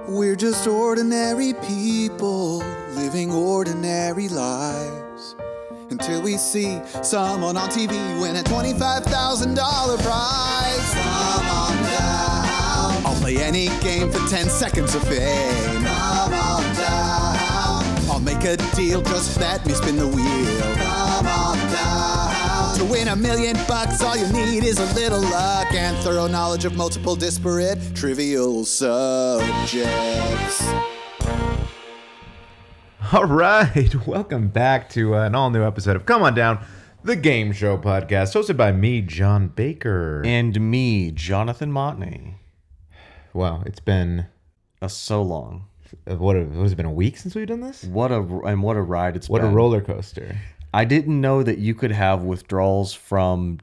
We're just ordinary people living ordinary lives until we see someone on TV win a $25,000 prize. Come on down. I'll play any game for 10 seconds of fame. Come on down. I'll make a deal, just let me spin the wheel. Come on down. To win $1 million, all you need is a little luck and thorough knowledge of multiple disparate trivial subjects. All right, welcome back to an all-new episode of Come On Down, the game show podcast, hosted by me, John Baker. And me, Jonathan Motney. Wow, it's been... so long. What has it been, a week since we've done this? What a ride it's been. What a roller coaster. I didn't know that you could have withdrawals from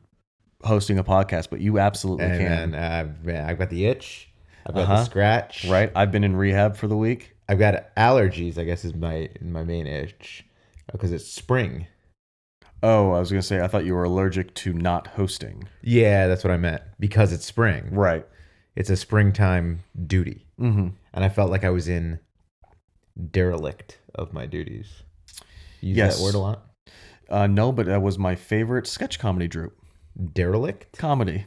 hosting a podcast, but you absolutely can. I've got the itch. I've got the scratch. Right, I've been in rehab for the week. I've got allergies, I guess, is my main itch, because it's spring. Oh, I was going to say, I thought you were allergic to not hosting. Yeah, that's what I meant, because it's spring. Right. It's a springtime duty. Mm-hmm. And I felt like I was in derelict of my duties. You use that word a lot? No, but that was my favorite sketch comedy troupe. Derelict? Comedy.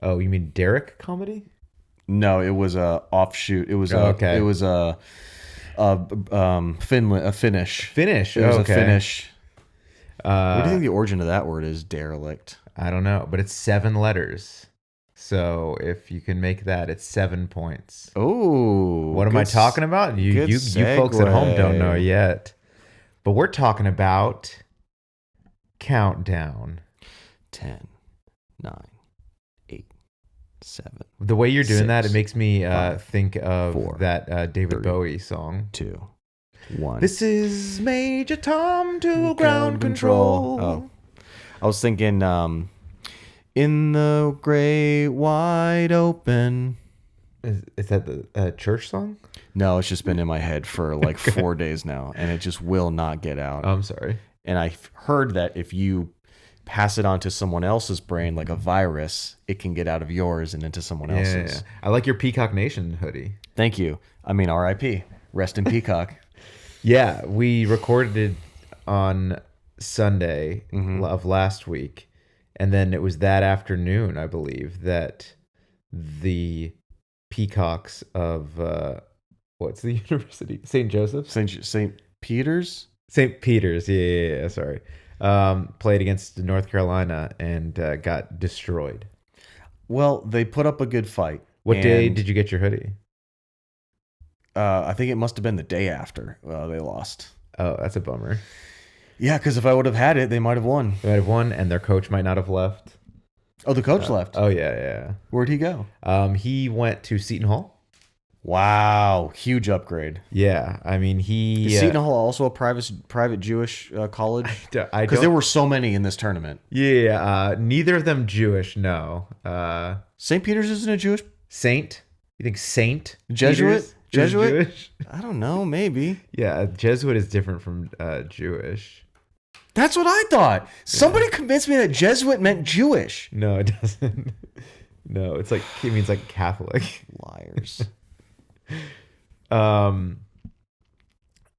Oh, you mean Derek comedy? No, it was a offshoot. It was okay. It was a Finnish. Finnish. It was okay. a Finnish. What do you think the origin of that word is? Derelict. I don't know, but it's 7 letters. So if you can make that, it's 7 points. Oh, what am I talking about? You folks at home don't know yet, but we're talking about countdown. 10, 9, 8, 7. The way you're doing 6, that, it makes me 5, think of 4, that David 3, Bowie song. 2, 1. This is Major Tom to ground control. Oh, I was thinking, in the great wide open. Is that the church song? No, it's just been in my head for like 4 days now, and it just will not get out. I'm sorry. And I heard that if you pass it on to someone else's brain like a virus, it can get out of yours and into someone else's. Yeah. I like your Peacock Nation hoodie. Thank you. I mean, R.I.P. Rest in Peacock. Yeah, we recorded it on Sunday of last week. And then it was that afternoon, I believe, that the Peacocks of, what's the university? St. Joseph's? St. Peter's? St. Peter's, yeah, sorry. Played against North Carolina and got destroyed. Well, they put up a good fight. What day did you get your hoodie? I think it must have been the day after they lost. Oh, that's a bummer. Yeah, because if I would have had it, they might have won. They might have won, and their coach might not have left. Oh, the coach left? Oh, yeah. Where'd he go? He went to Seton Hall. Wow, huge upgrade. Yeah, I mean, Is Seton Hall also a private Jewish college? Because there were so many in this tournament. Yeah, neither of them Jewish, no. St. Peter's isn't a Jewish? Saint? You think Saint? Jesuit? Jesuit? Jewish? I don't know, maybe. Yeah, Jesuit is different from Jewish. That's what I thought. Somebody convinced me that Jesuit meant Jewish. No, it doesn't. No, it means like Catholic. Liars.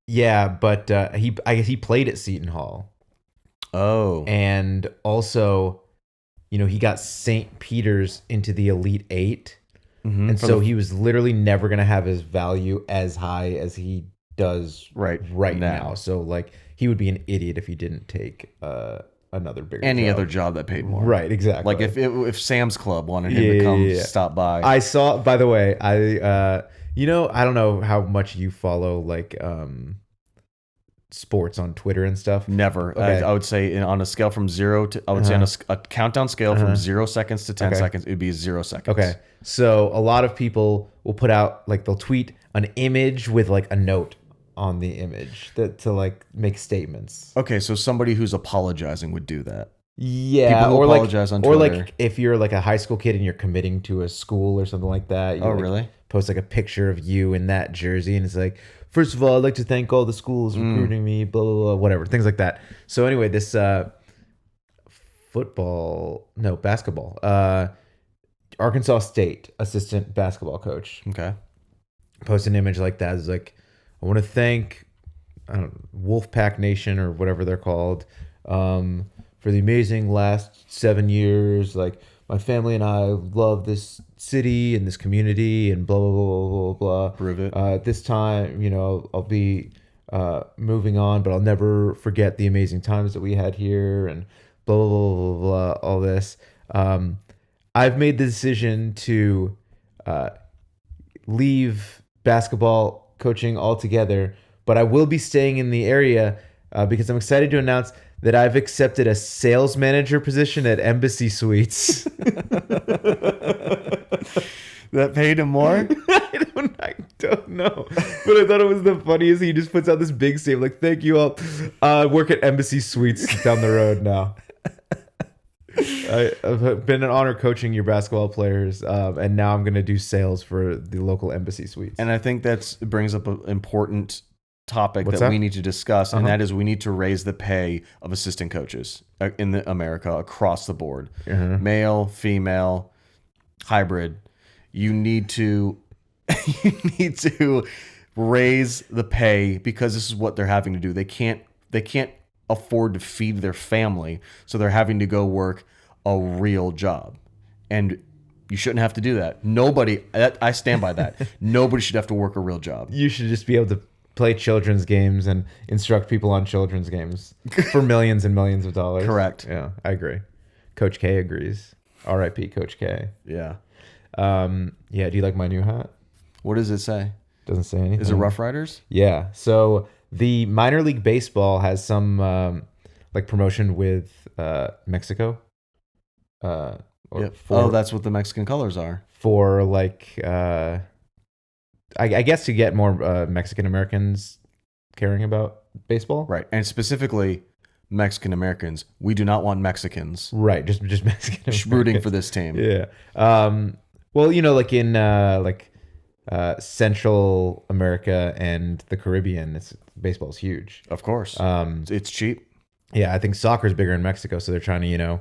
Yeah, but I guess he played at Seton Hall. Oh. And also, he got St. Peter's into the Elite 8. Mm-hmm. And so he was literally never going to have his value as high as he does right now. So like he would be an idiot if he didn't take another bigger other job that paid more. Right, exactly. Like if Sam's Club wanted him to come stop by. I saw, by the way, I don't know how much you follow like sports on Twitter and stuff. Never. Okay. I would say on a scale from 0 to, I would say on a countdown scale from 0 seconds to 10 seconds, it would be 0 seconds. Okay. So a lot of people will put out, like they'll tweet an image with like a note on the image to like make statements. Okay. So somebody who's apologizing would do that. Yeah. People who apologize on Twitter. Or like if you're like a high school kid and you're committing to a school or something like that. You really? Post like a picture of you in that jersey and it's like, first of all, I'd like to thank all the schools recruiting me, blah, blah, blah, whatever, things like that. So anyway, this basketball, Arkansas State assistant basketball coach. Okay. post an image like that. It's like, I want to thank Wolfpack Nation or whatever they're called for the amazing last 7 years. Like, my family and I love this city and this community and blah, blah, blah, blah, blah. Prove it. At this time, I'll be moving on, but I'll never forget the amazing times that we had here and blah, blah, blah, blah, blah, all this. I've made the decision to leave basketball coaching altogether, but I will be staying in the area because I'm excited to announce that I've accepted a sales manager position at Embassy Suites. That paid him more? I don't know. But I thought it was the funniest. He just puts out this big statement like, thank you all. I work at Embassy Suites down the road now. I've been an honor coaching your basketball players, and now I'm going to do sales for the local Embassy Suites. And I think that brings up an important topic What's that that? we need to discuss, and that is we need to raise the pay of assistant coaches in America across the board. Male, female, hybrid. You need to raise the pay because this is what they're having to do. They can't afford to feed their family, so they're having to go work a real job. And you shouldn't have to do that. I stand by that. Nobody should have to work a real job. You should just be able to play children's games and instruct people on children's games for millions and millions of dollars. Correct. Yeah, I agree. Coach K agrees. R.I.P. Coach K. Yeah. Yeah, do you like my new hat? What does it say? Doesn't say anything. Is it Rough Riders? Yeah. So the minor league baseball has some like promotion with Mexico. That's what the Mexican colors are. For like, I guess to get more Mexican Americans caring about baseball. Right. And specifically Mexican Americans. We do not want Mexicans. Right. Just Mexican Americans. Rooting for this team. Yeah. Well, like in Central America and the Caribbean, baseball is huge. Of course. It's cheap. Yeah, I think soccer is bigger in Mexico, so they're trying to,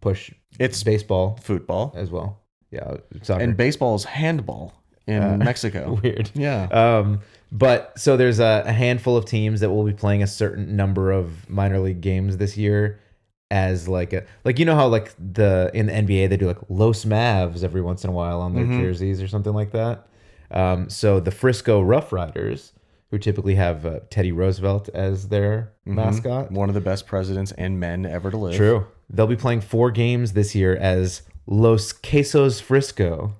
push baseball, football as well. Yeah, soccer. And baseball is handball in Mexico. Weird. Yeah. But so there's a handful of teams that will be playing a certain number of minor league games this year as how like in the NBA they do like Los Mavs every once in a while on their jerseys or something like that. So the Frisco Rough Riders, who typically have Teddy Roosevelt as their mascot. One of the best presidents and men ever to live. True. They'll be playing 4 games this year as Los Quesos Frisco.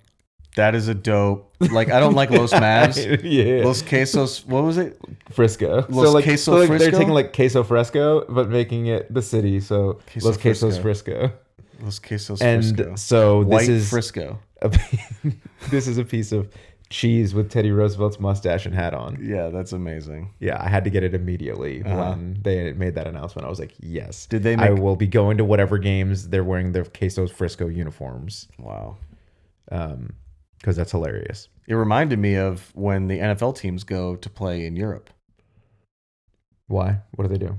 That is a dope. Like, I don't like Los Mavs. Yeah. Los Quesos, what was it? Frisco. Queso Frisco? They're taking like Queso Fresco, but making it the city. So Los Quesos Frisco. Los Quesos Frisco. And so this is Frisco. This is a piece of cheese with Teddy Roosevelt's mustache and hat on. Yeah, that's amazing. Yeah, I had to get it immediately when they made that announcement. I was like, yes. I will be going to whatever games they're wearing their Quesos Frisco uniforms. Wow. Because that's hilarious. It reminded me of when the NFL teams go to play in Europe. Why? What do they do?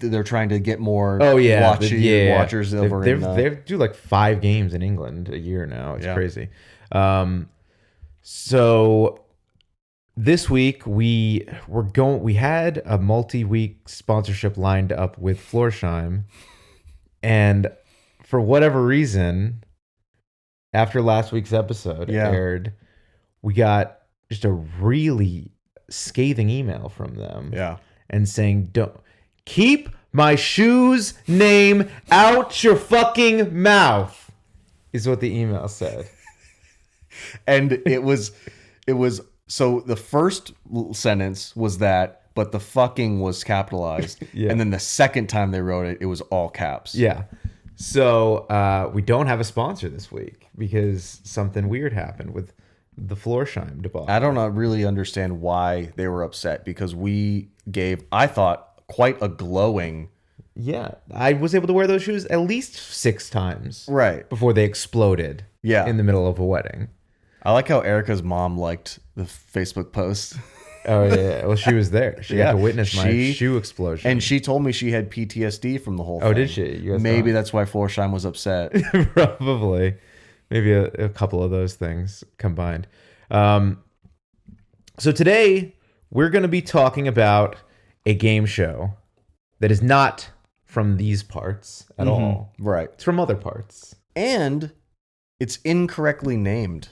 They're trying to get more watchers over. They do like 5 games in England a year now. It's crazy. So this week we had a multi-week sponsorship lined up with Florsheim, and for whatever reason, after last week's episode aired, we got just a really scathing email from them. Yeah. And saying, "Don't keep my shoe's name out your fucking mouth," is what the email said. And it was so the first sentence was that, but the fucking was capitalized. Yeah. And then the second time they wrote it, it was all caps. Yeah. So we don't have a sponsor this week because something weird happened with the Florsheim debacle. I don't really understand why they were upset, because we gave, I thought, quite a glowing. Yeah. I was able to wear those shoes at least 6 times. Right. Before they exploded. Yeah. In the middle of a wedding. I like how Erica's mom liked the Facebook post. Oh, yeah. Well, she was there. She got to witness my shoe explosion. And she told me she had PTSD from the whole thing. Oh, did she? Maybe that's why Florsheim was upset. Probably. Maybe a couple of those things combined. So today we're going to be talking about a game show that is not from these parts at all. Right. It's from other parts. And it's incorrectly named.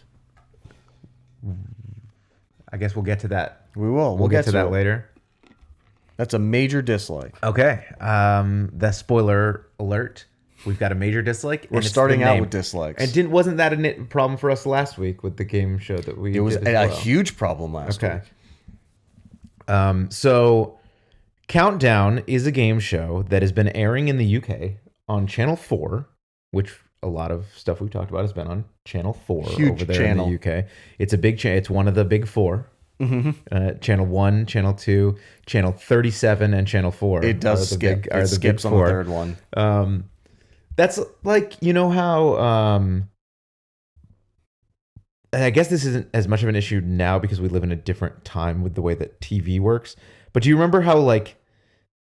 I guess we'll get to that. We will. We'll get to that later. That's a major dislike. Okay. The spoiler alert. We've got a major dislike. We're starting out with dislikes. And wasn't that a problem for us last week with the game show that we It was did as well? huge problem last week. So Countdown is a game show that has been airing in the UK on Channel 4, which a lot of stuff we've talked about has been on Channel 4 Huge over there channel. in the UK. It's a big channel. It's one of the big four. Channel 1, Channel 2, Channel 37, and Channel 4. It does skip. It skips on the third one. That's like, you know how, and I guess this isn't as much of an issue now because we live in a different time with the way that TV works. But do you remember how like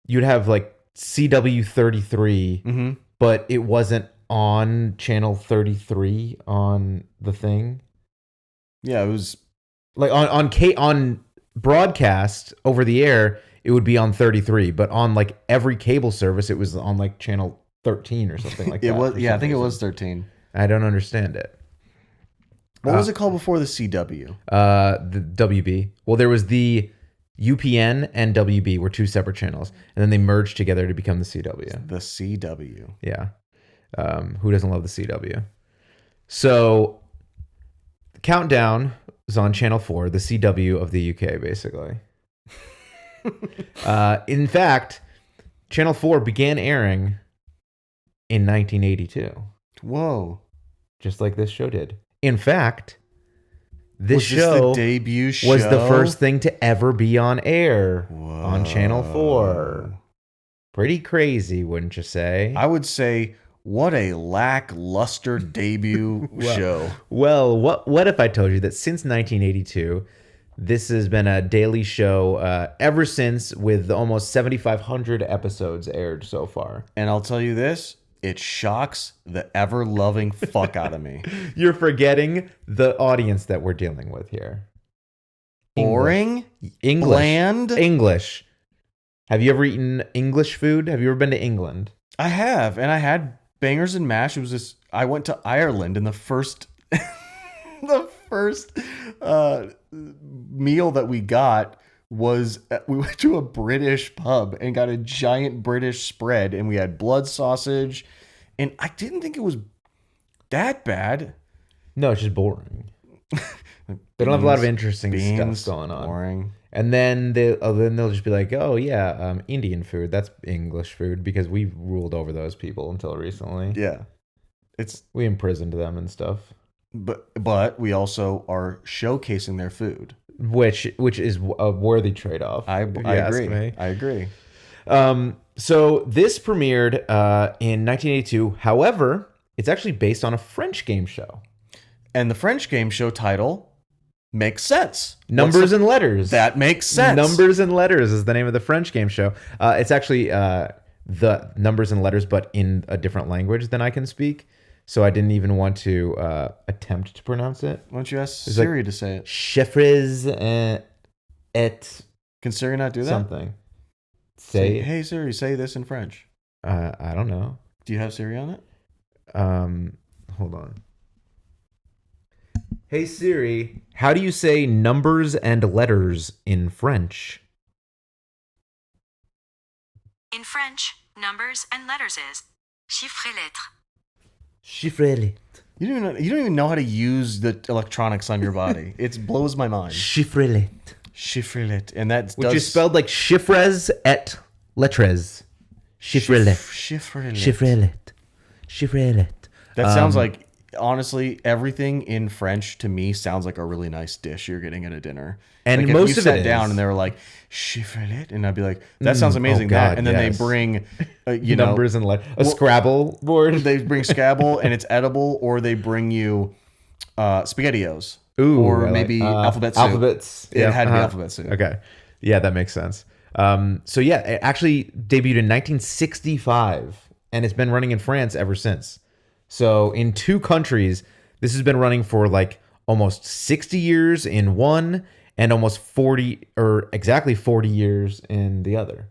you'd have like CW 33, but it wasn't on Channel 33 on the thing? Yeah, it was like on broadcast over the air, it would be on 33, but on like every cable service, it was on like Channel 13 or something like that. It was, yeah, I think it was 13. I don't understand it. What was it called before the CW? The WB. Well, there was the UPN and WB were two separate channels, and then they merged together to become the CW. The CW. Yeah. Who doesn't love the CW? So, Countdown is on Channel 4, the CW of the UK, basically. In fact, Channel 4 began airing in 1982. Whoa. Just like this show did. In fact, this was show the debut show? was the first thing to ever be on air on Channel 4. Pretty crazy, wouldn't you say? I would say, what a lackluster debut show. Well, what if I told you that since 1982, this has been a daily show ever since, with almost 7,500 episodes aired so far. And I'll tell you this, it shocks the ever-loving fuck out of me. You're forgetting the audience that we're dealing with here. Boring? English. Bland? English. Have you ever eaten English food? Have you ever been to England? I have, and I had bangers and mash. It was this. I went to Ireland, and the first meal that we got was we went to a British pub and got a giant British spread, and we had blood sausage, and I didn't think it was that bad. No, it's just boring. They don't have a lot of interesting stuff going on. Boring. And then they'll just be like, oh yeah, Indian food, that's English food, because we ruled over those people until recently. Yeah, we imprisoned them and stuff. But we also are showcasing their food, which is a worthy trade-off. I agree. I agree. So this premiered in 1982. However, it's actually based on a French game show. And the French game show title makes sense. Numbers and Letters. That makes sense. Numbers and Letters is the name of the French game show. It's actually the Numbers and Letters, but in a different language than I can speak. So I didn't even want to attempt to pronounce it. Why don't you ask Siri to say it? Chiffres et... Can Siri not do that? Something. Say, hey Siri, say this in French. I don't know. Do you have Siri on it? Hold on. Hey Siri, how do you say numbers and letters in French? In French, numbers and letters is chiffres et lettres. Chiffres et lettres. You don't even know how to use the electronics on your body. It blows my mind. Chiffres et lettres. Chiffres et lettres. And that which is spelled like chiffres et lettres. Chiffres et lettres. Chiffres et lettres. Chiffres et lettres. Chiffres et lettres. That sounds like, honestly, everything in French to me sounds like a really nice dish you're getting at a dinner. And like most if you of sat it down is. and they were like, chiffres et lettres, and I'd be like, that sounds amazing. Oh God, and then yes. they bring, numbers and letters. A Scrabble board. They bring Scrabble and it's edible, or they bring you SpaghettiOs. Ooh, or maybe alphabet soup. Alphabets. It had to be alphabet soup. Okay. Yeah, that makes sense. So yeah, it actually debuted in 1965, and it's been running in France ever since. So in 2 countries, this has been running for like almost 60 years in one, and almost 40 or exactly 40 years in the other.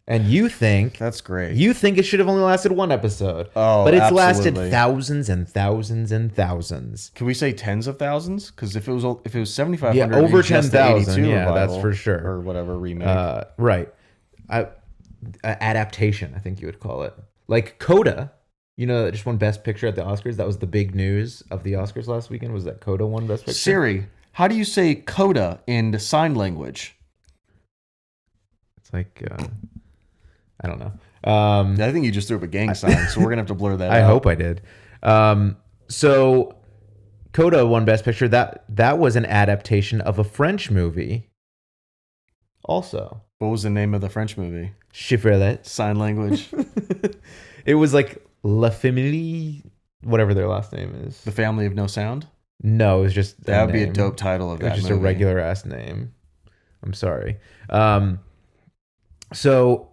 And you think That's great. You think it should have only lasted one episode. Oh, but it's absolutely. lasted thousands and thousands and thousands. Can we say tens of thousands? Because if it was 7,500, Yeah, over it's just the 10,000. 82 Yeah, revival, that's for sure. or whatever remake. Right. Adaptation, I think you would call it. Like Coda, that just won Best Picture at the Oscars. That was the big news of the Oscars last weekend, was that Coda won Best Picture. Siri, how do you say coda in sign language? It's like, I don't know. I think you just threw up a gang sign, so we're going to have to blur that out. I hope I did. So Coda won Best Picture. That was an adaptation of a French movie also. What was the name of the French movie? Chiffrelet. Sign language. It was like La Famille, whatever their last name is. The Family of No Sound? No, it was just that would be a dope title of that movie. It was just a regular ass name. I'm sorry. So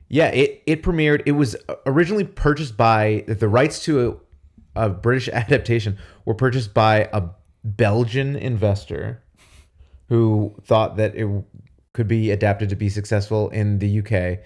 yeah, it premiered. It was originally purchased by the rights to a British adaptation were purchased by a Belgian investor who thought that it could be adapted to be successful in the UK.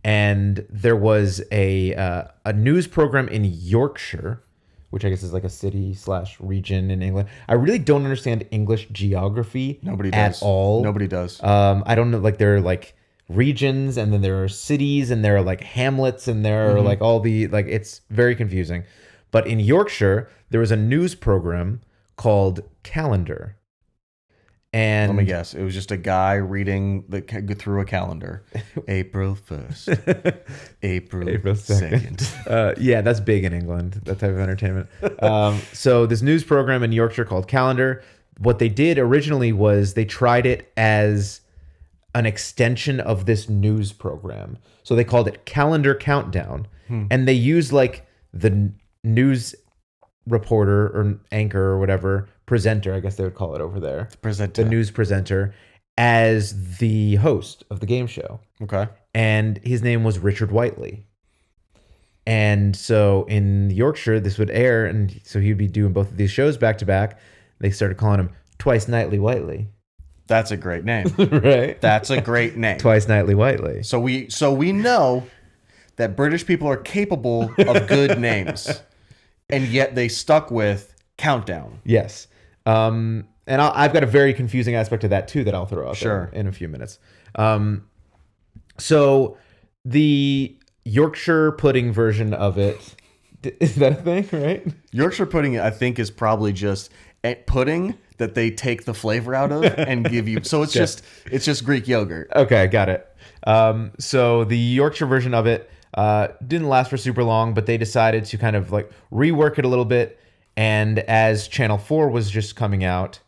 And there was a news program in Yorkshire, which I guess is like a city/region in England. I really don't understand English geography at all. Nobody does. I don't know. Like there are like regions, and then there are cities, and there are like hamlets, and there are like all the like. It's very confusing. But in Yorkshire, there was a news program called Calendar. And let me guess. It was just a guy reading through a calendar. April 1st. April 2nd. Yeah, that's big in England, that type of entertainment. So this news program in Yorkshire called Calendar, what they did originally was they tried it as an extension of this news program. So they called it Calendar Countdown. And they used like the news reporter or anchor or whatever, presenter, I guess they would call it over there. The news presenter as the host of the game show. Okay. And his name was Richard Whiteley. And so in Yorkshire, this would air, and so he'd be doing both of these shows back to back. They started calling him Twice Nightly Whiteley. That's a great name. Right? That's a great name. Twice Nightly Whiteley. So we know that British people are capable of good names. And yet they stuck with Countdown. Yes. And I've got a very confusing aspect of that too that I'll throw out there in a few minutes. So the Yorkshire pudding version of it, is that a thing, right? Yorkshire pudding, I think, is probably just pudding that they take the flavor out of and give you. So it's just Greek yogurt. Okay, got it. So the Yorkshire version of it didn't last for super long, but they decided to kind of like rework it a little bit. And as Channel 4 was just coming out,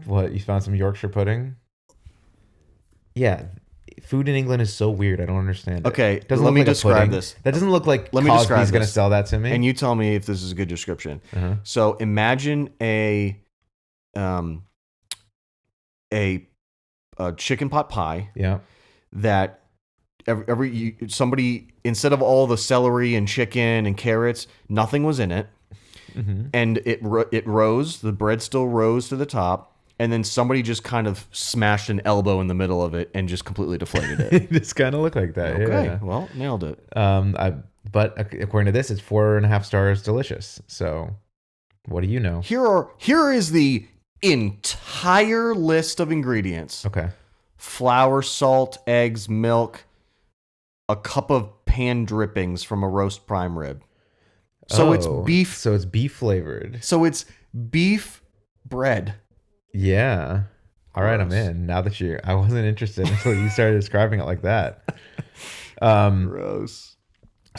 what, you found some Yorkshire pudding? Yeah, food in England is so weird. I don't understand it. Okay, doesn't let look me like describe this. That doesn't look like let me describe Cosby's going to this. sell that to me. And you tell me if this is a good description. Uh-huh. So imagine a chicken pot pie. Yeah. That somebody, instead of all the celery and chicken and carrots, nothing was in it. Mm-hmm. And it rose, the bread still rose to the top, and then somebody just kind of smashed an elbow in the middle of it and just completely deflated it. It just kind of looked like that. Okay, yeah. well, nailed it. But according to this, it's 4.5 stars delicious. So what do you know? Here is the entire list of ingredients. Okay. Flour, salt, eggs, milk, a cup of pan drippings from a roast prime rib. So it's beef. So it's beef flavored. So it's beef bread. Yeah. All right, I'm in. Now that I wasn't interested until you started describing it like that. Gross.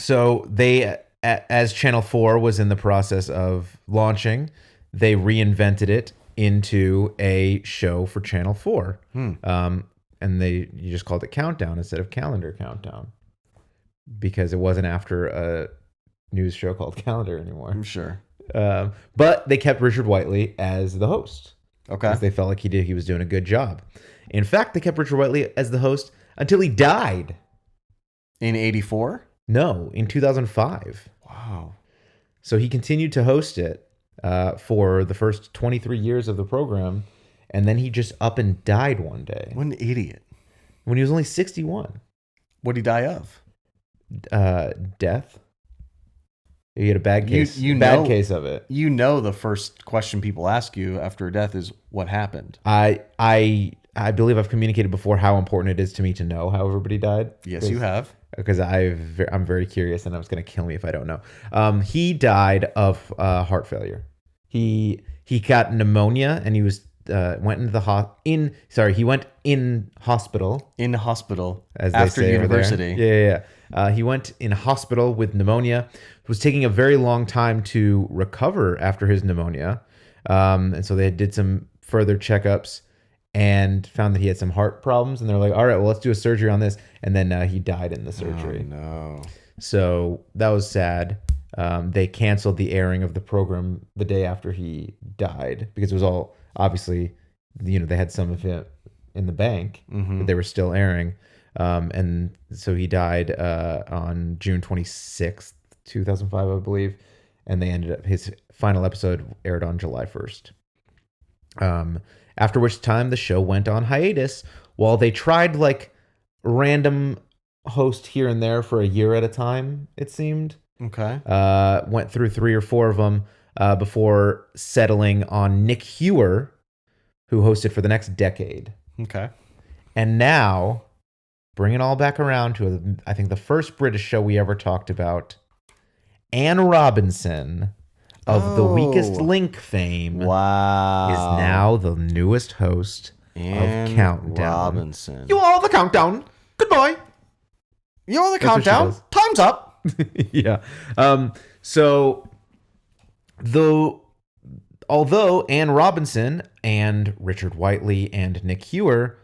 So they, as Channel 4 was in the process of launching, they reinvented it into a show for Channel 4. And you just called it Countdown instead of Calendar Countdown, because it wasn't after a news show called Calendar anymore. I'm sure. But they kept Richard Whiteley as the host. Okay. Because they felt like he was doing a good job. In fact, they kept Richard Whiteley as the host until he died. In 84? No, in 2005. Wow. So he continued to host it for the first 23 years of the program, and then he just up and died one day. What an idiot. When he was only 61. What'd he die of? Death. He had a bad case. Bad case of it. You know, the first question people ask you after a death is what happened. I believe I've communicated before how important it is to me to know how everybody died. Yes, you have. Because I'm very curious, and it's going to kill me if I don't know. He died of heart failure. He got pneumonia, and he was went into the he went in hospital. In hospital as after they say university. Yeah. He went in hospital with pneumonia. It was taking a very long time to recover after his pneumonia, and so they did some further checkups and found that he had some heart problems. And they're like, all right, well, let's do a surgery on this. And then he died in the surgery. Oh, no. So that was sad. They canceled the airing of the program the day after he died because it was all, obviously, they had some of it in the bank, but they were still airing. And so he died on June 26th, 2005, I believe. And they ended up, his final episode aired on July 1st. After which time the show went on hiatus while they tried like random host here and there for a year at a time, it seemed. Okay. Went through 3 or 4 of them before settling on Nick Hewer, who hosted for the next decade. Okay. And now, bring it all back around to, I think, the first British show we ever talked about, Anne Robinson of the Weakest Link fame is now the newest host of Countdown. Robinson. You are the Countdown. Goodbye. You're the Countdown. Time's up. Yeah. So, although Anne Robinson and Richard Whiteley and Nick Hewer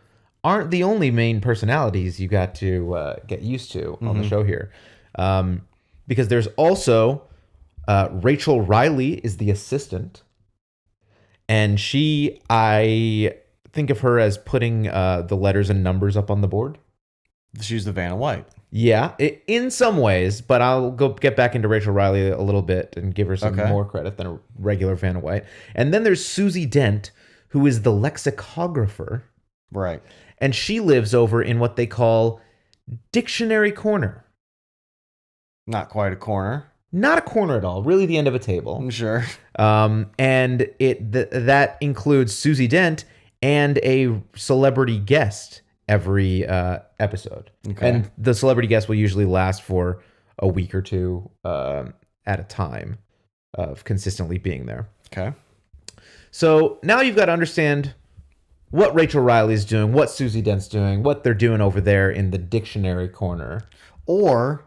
aren't the only main personalities you got to get used to on the show here, because there's also Rachel Riley is the assistant, and I think of her as putting the letters and numbers up on the board. She's the Vanna White. Yeah, in some ways, but I'll get back into Rachel Riley a little bit and give her some more credit than a regular Vanna White. And then there's Susie Dent, who is the lexicographer. Right. And she lives over in what they call Dictionary Corner. Not quite a corner. Not a corner at all, really the end of a table. I'm sure. And that includes Susie Dent and a celebrity guest every episode. Okay. And the celebrity guest will usually last for a week or two at a time of consistently being there. Okay. So now you've got to understand what Rachel Riley's doing, what Susie Dent's doing, what they're doing over there in the Dictionary Corner. Or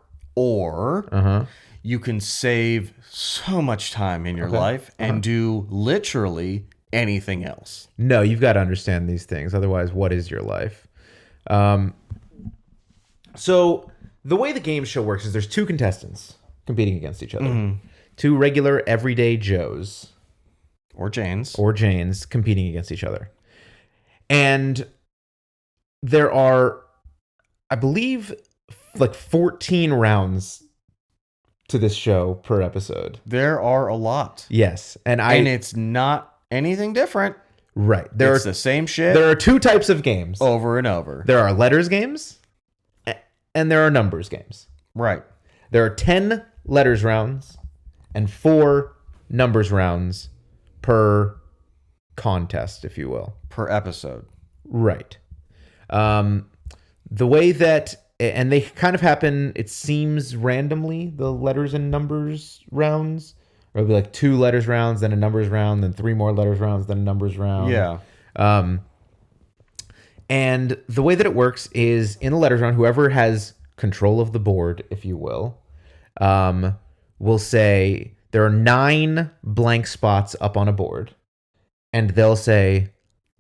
you can save so much time in your life and do literally anything else. No, you've got to understand these things. Otherwise, what is your life? So the way the game show works is there's 2 contestants competing against each other. 2 regular everyday Joes. Or Janes. Competing against each other. And there are, I believe, like 14 rounds to this show per episode. There are a lot. Yes. And it's not anything different. Right. It's the same shit. There are 2 types of games. Over and over. There are letters games and there are numbers games. Right. There are 10 letters rounds and 4 numbers rounds per contest, if you will. Per episode. Right. The way that, and they kind of happen, it seems randomly, the letters and numbers rounds. Or it'll be like 2 letters rounds, then a numbers round, then 3 more letters rounds, then a numbers round. Yeah. And the way that it works is in the letters round, whoever has control of the board, if you will say there are 9 blank spots up on a board. And they'll say,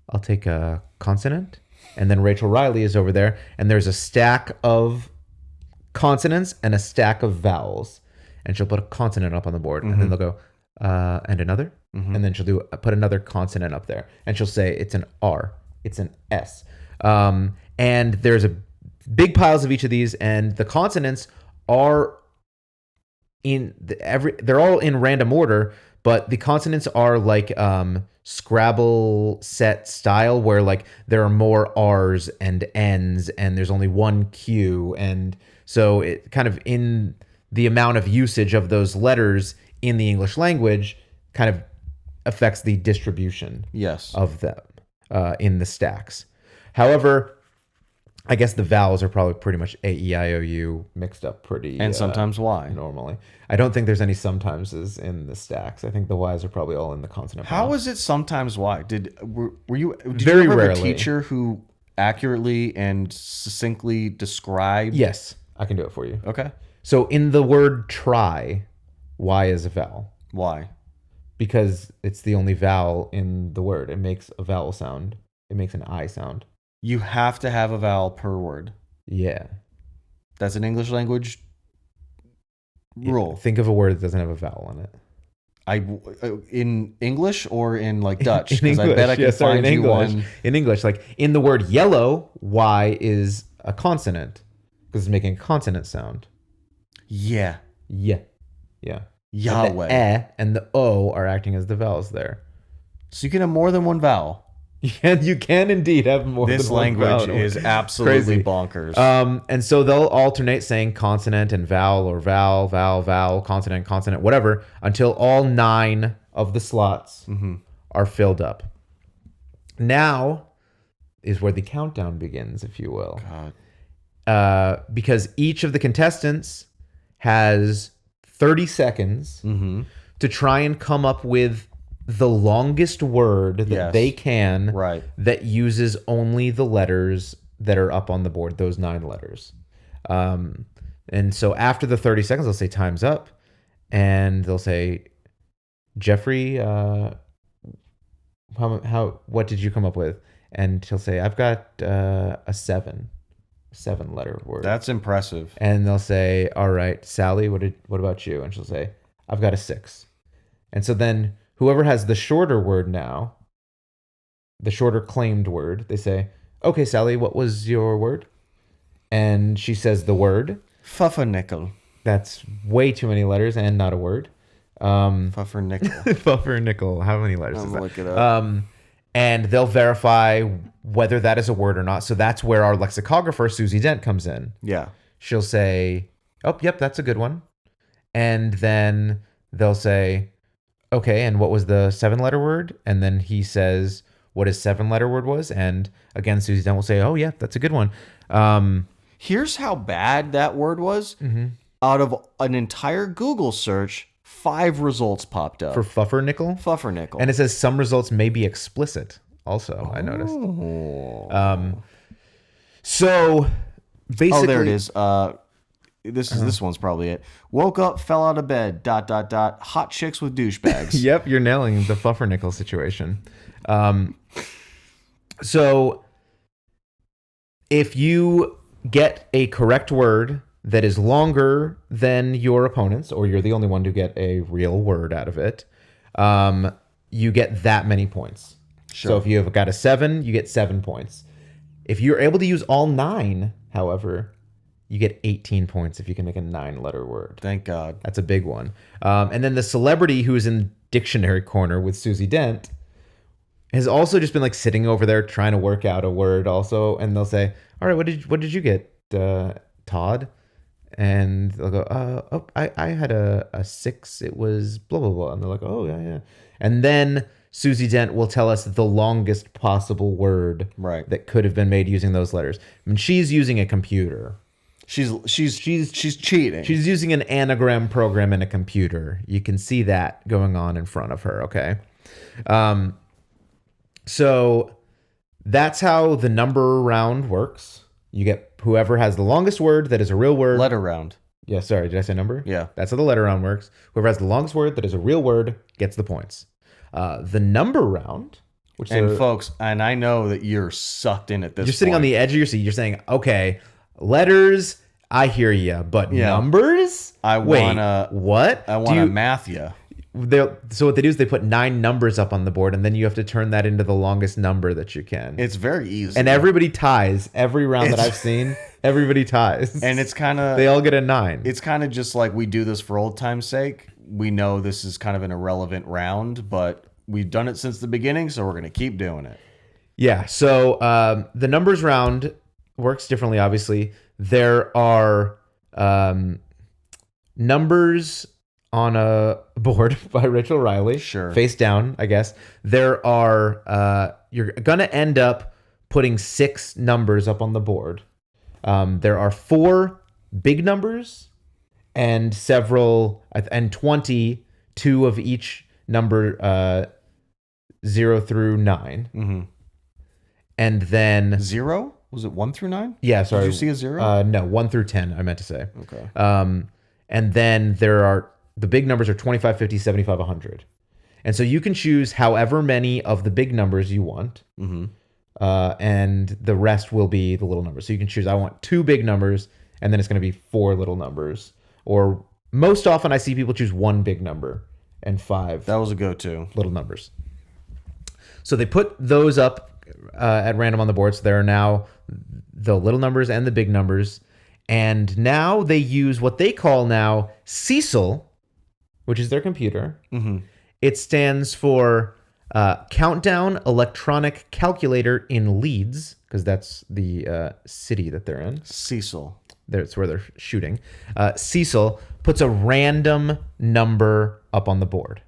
I'll take a consonant. And then Rachel Riley is over there. And there's a stack of consonants and a stack of vowels. And she'll put a consonant up on the board. And then they'll go, and another. And then she'll put another consonant up there. And she'll say, it's an R. It's an S. And there's big piles of each of these. And the consonants are they're all in random order. but the consonants are like Scrabble set style, where like there are more R's and N's, and there's only one Q, and so it kind of in the amount of usage of those letters in the English language kind of affects the distribution of them in the stacks. However, I guess the vowels are probably pretty much A, E, I, O, U mixed up pretty. And sometimes Y. Normally. I don't think there's any sometimes's in the stacks. I think the Y's are probably all in the consonant. How is it sometimes Y? Did you Very ever have rarely. a teacher who accurately and succinctly described? Yes, I can do it for you. Okay. So in the word try, Y is a vowel. Why? Because it's the only vowel in the word. It makes a vowel sound. It makes an I sound. You have to have a vowel per word. Yeah. That's an English language rule. Think of a word that doesn't have a vowel in it. In English or in like Dutch? In Because I bet I can find you one. In English, like in the word yellow, Y is a consonant because it's making a consonant sound. Yeah. Yeah. Yeah. Yahweh. And the and the O are acting as the vowels there. So you can have more than one vowel. Yeah, you can indeed have more This than one language vowel. is absolutely Crazy. bonkers. And so they'll alternate saying consonant and vowel, or vowel, vowel, vowel, consonant, consonant, whatever, until all 9 of the slots are filled up. Now is where the countdown begins, if you will. God. Because each of the contestants has 30 seconds to try and come up with the longest word that they can that uses only the letters that are up on the board, those 9 letters. And so after the 30 seconds, they'll say time's up, and they'll say, Jeffrey, what did you come up with? And he'll say, I've got a 7-letter word. That's impressive. And they'll say, all right, Sally, what about you? And she'll say, I've got a 6. And so then whoever has the shorter word now, the shorter claimed word, they say, okay, Sally, what was your word? And she says the word. Pfuffernickel. That's way too many letters and not a word. Pfuffernickel. Pfuffernickel. How many letters is that? Look it up. And they'll verify whether that is a word or not. So that's where our lexicographer, Susie Dent, comes in. Yeah. She'll say, oh, yep, that's a good one. And then they'll say, okay, and what was the 7-letter word? And then he says what his 7-letter word was. And again, Susie Dent will say, oh, yeah, that's a good one. Here's how bad that word was. Out of an entire Google search, 5 results popped up. For Pfuffernickel? Pfuffernickel. And it says some results may be explicit also, I noticed. So basically... Oh, there it is. This one's probably it. Woke up, fell out of bed, ... hot chicks with douchebags. Yep, you're nailing the Pfuffernickel situation. So if you get a correct word that is longer than your opponent's, or you're the only one to get a real word out of it, you get that many points. Sure. So if you have got a 7, you get 7 points. If you're able to use all 9, however, you get 18 points if you can make a 9-letter word. Thank God. That's a big one. And then the celebrity who's in dictionary corner with Susie Dent has also just been like sitting over there trying to work out a word also. And they'll say, all right, what did you get, Todd? And they'll go, I had a 6. It was blah, blah, blah. And they're like, oh, yeah. And then Susie Dent will tell us the longest possible word that could have been made using those letters. I mean, she's using a computer. She's cheating. She's using an anagram program in a computer. You can see that going on in front of her, okay? So that's how the number round works. You get whoever has the longest word that is a real word. Letter round. Yeah, sorry, did I say number? Yeah. That's how the letter round works. Whoever has the longest word that is a real word gets the points. The number round, which folks, and I know that you're sucked in at this. You're sitting on the edge of your seat. You're saying, okay, letters, I hear you, but numbers? I want to math you. So what they do is they put 9 numbers up on the board, and then you have to turn that into the longest number that you can. It's very easy. And everybody ties. Every round that I've seen, everybody ties. And it's kind of... They all get a 9. It's kind of just like we do this for old time's sake. we know this is kind of an irrelevant round, but we've done it since the beginning, so we're going to keep doing it. Yeah. So the numbers round works differently, obviously. There are numbers on a board by Rachel Riley. Sure. Face down, I guess. There are, you're going to end up putting 6 numbers up on the board. There are 4 big numbers and 22 of each number 0 through 9. Mm-hmm. And then 0? Was it 1 through 9? Yeah, sorry. Did you see a 0? No, 1 through 10, I meant to say. Okay. And then there are the big numbers are 25, 50, 75, 100. And so you can choose however many of the big numbers you want. Mm-hmm. And the rest will be the little numbers. So you can choose, I want 2 big numbers, and then it's going to be 4 little numbers. Or most often I see people choose 1 big number and 5 That was a go-to. little numbers. So they put those up at random on the board. So there are now the little numbers and the big numbers. And now they use what they call now Cecil, which is their computer. Mm-hmm. It stands for Countdown Electronic Calculator in Leeds, because that's the city that they're in. Cecil. That's where they're shooting. Cecil puts a random number up on the board.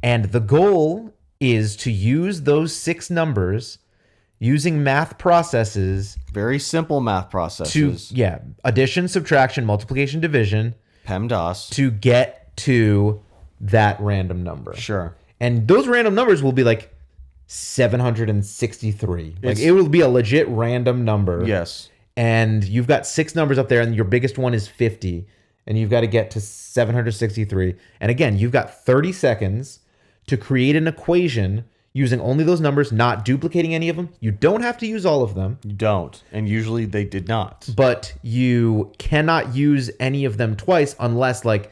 And the goal is to use those 6 numbers using math processes. Very simple math processes. Addition, subtraction, multiplication, division. PEMDAS. To get to that random number. Sure. And those random numbers will be like 763. Like it will be a legit random number. Yes. And you've got 6 numbers up there, and your biggest one is 50. And you've got to get to 763. And again, you've got 30 seconds to create an equation using only those numbers, not duplicating any of them. You don't have to use all of them. You don't. And usually they did not. But you cannot use any of them twice unless like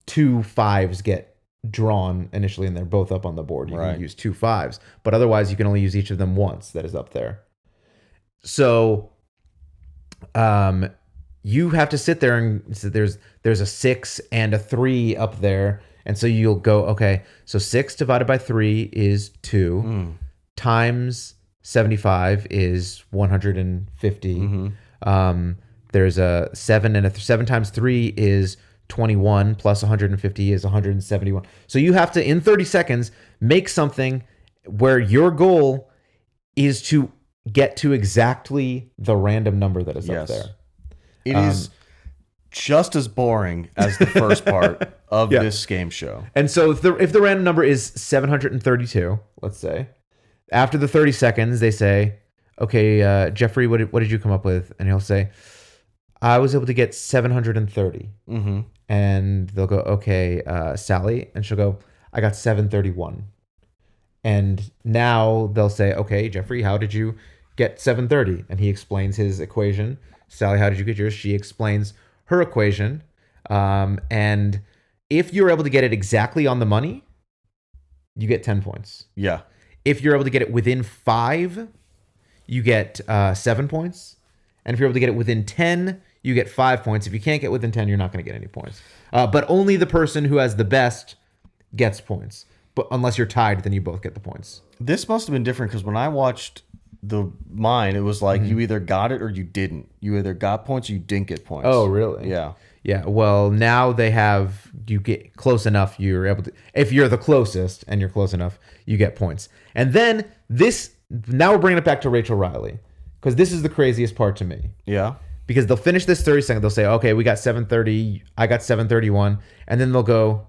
2 5s get drawn initially and they're both up on the board. You can use 2 5s. But otherwise, you can only use each of them once that is up there. So you have to sit there and so there's a 6 and a 3 up there. And so you'll go, okay, so 6 divided by 3 is 2 times 75 is 150. Mm-hmm. There's a 7 and 7 times 3 is 21 plus 150 is 171. So you have to, in 30 seconds, make something where your goal is to get to exactly the random number that is up there. It is just as boring as the first part of this game show. And so if the random number is 732, let's say, after the 30 seconds, they say, okay, Jeffrey, what did you come up with? And he'll say, I was able to get 730. Mm-hmm. And they'll go, okay, Sally. And she'll go, I got 731. And now they'll say, okay, Jeffrey, how did you get 730? And he explains his equation. Sally, how did you get yours? She explains her equation. And if you're able to get it exactly on the money, you get 10 points. Yeah. If you're able to get it within 5, you get 7 points. And if you're able to get it within 10, you get 5 points. If you can't get within 10, you're not going to get any points. But only the person who has the best gets points. But unless you're tied, then you both get the points. This must have been different because when I watched mine, it was like you either got it or you didn't. You either got points or you didn't get points. Oh, really? Yeah. Yeah. Well, now they have, you get close enough, you're able to, if you're the closest and you're close enough, you get points. And then now we're bringing it back to Rachel Riley because this is the craziest part to me. Yeah. Because they'll finish this 30 seconds. They'll say, okay, we got 730. I got 731. And then they'll go,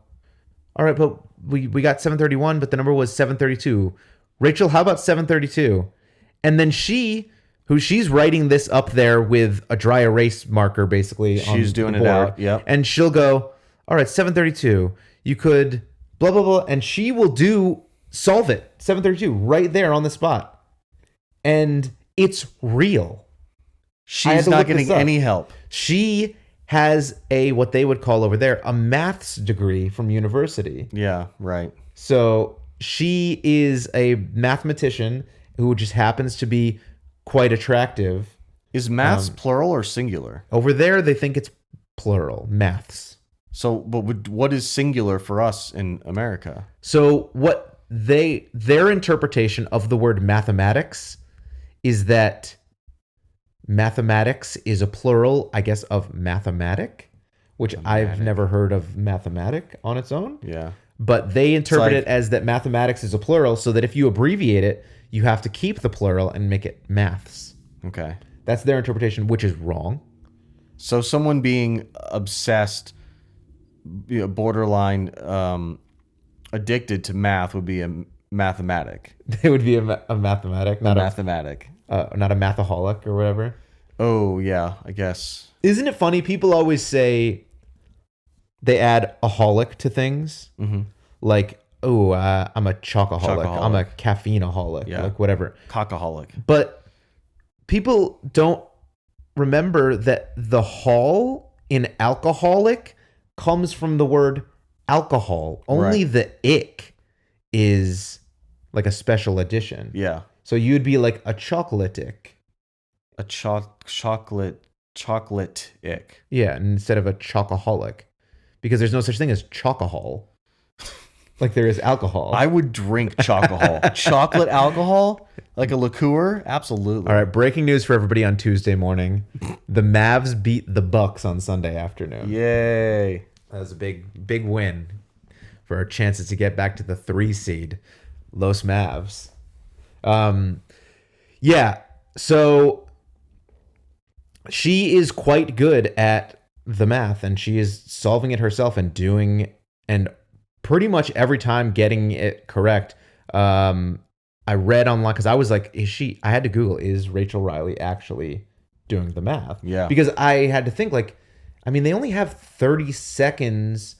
all right, but we got 731, but the number was 732. Rachel, how about 732? And then she's writing this up there with a dry erase marker, basically. She's doing it out. Yep. And she'll go, all right, 732. You could blah, blah, blah. And she will solve it. 732 right there on the spot. And it's real. She's not getting any help. She has what they would call over there a maths degree from university. Yeah, right. So she is a mathematician who just happens to be quite attractive. Is maths plural or singular? Over there, they think it's plural, maths. So, but what is singular for us in America? So what their interpretation of the word mathematics is that mathematics is a plural, I guess, of mathematic, which I've never heard of mathematic on its own. Yeah. But they interpret like- it as that mathematics is a plural, so that if you abbreviate it, you have to keep the plural and make it maths. Okay. That's their interpretation, which is wrong. So someone being obsessed, borderline addicted to math would be a mathematic. It would be a mathematic, not Mathematic. not a mathaholic or whatever. Oh, yeah, I guess. Isn't it funny? People always say they add aholic to things. Mm-hmm. Like, oh, I'm a chocoholic. I'm a caffeineaholic. Yeah. Like, whatever. Cockaholic. But people don't remember that the hol in alcoholic comes from the word alcohol. Only the ick is like a special edition. Yeah. So you'd be like a chocolatic. A chocolate ick. Yeah, instead of a chocoholic. Because there's no such thing as chocohol. Like there is alcohol. I would drink chocohol. Chocolate alcohol? Like a liqueur? Absolutely. All right, breaking news for everybody on Tuesday morning. The Mavs beat the Bucks on Sunday afternoon. Yay. That was a big win for our chances to get back to the 3 seed. Los Mavs. Yeah, so she is quite good at the math, and she is solving it herself and doing, and pretty much every time getting it correct. I read online, because I was like, I had to Google, is Rachel Riley actually doing the math? Yeah. Because I had to think, like, I mean, they only have 30 seconds.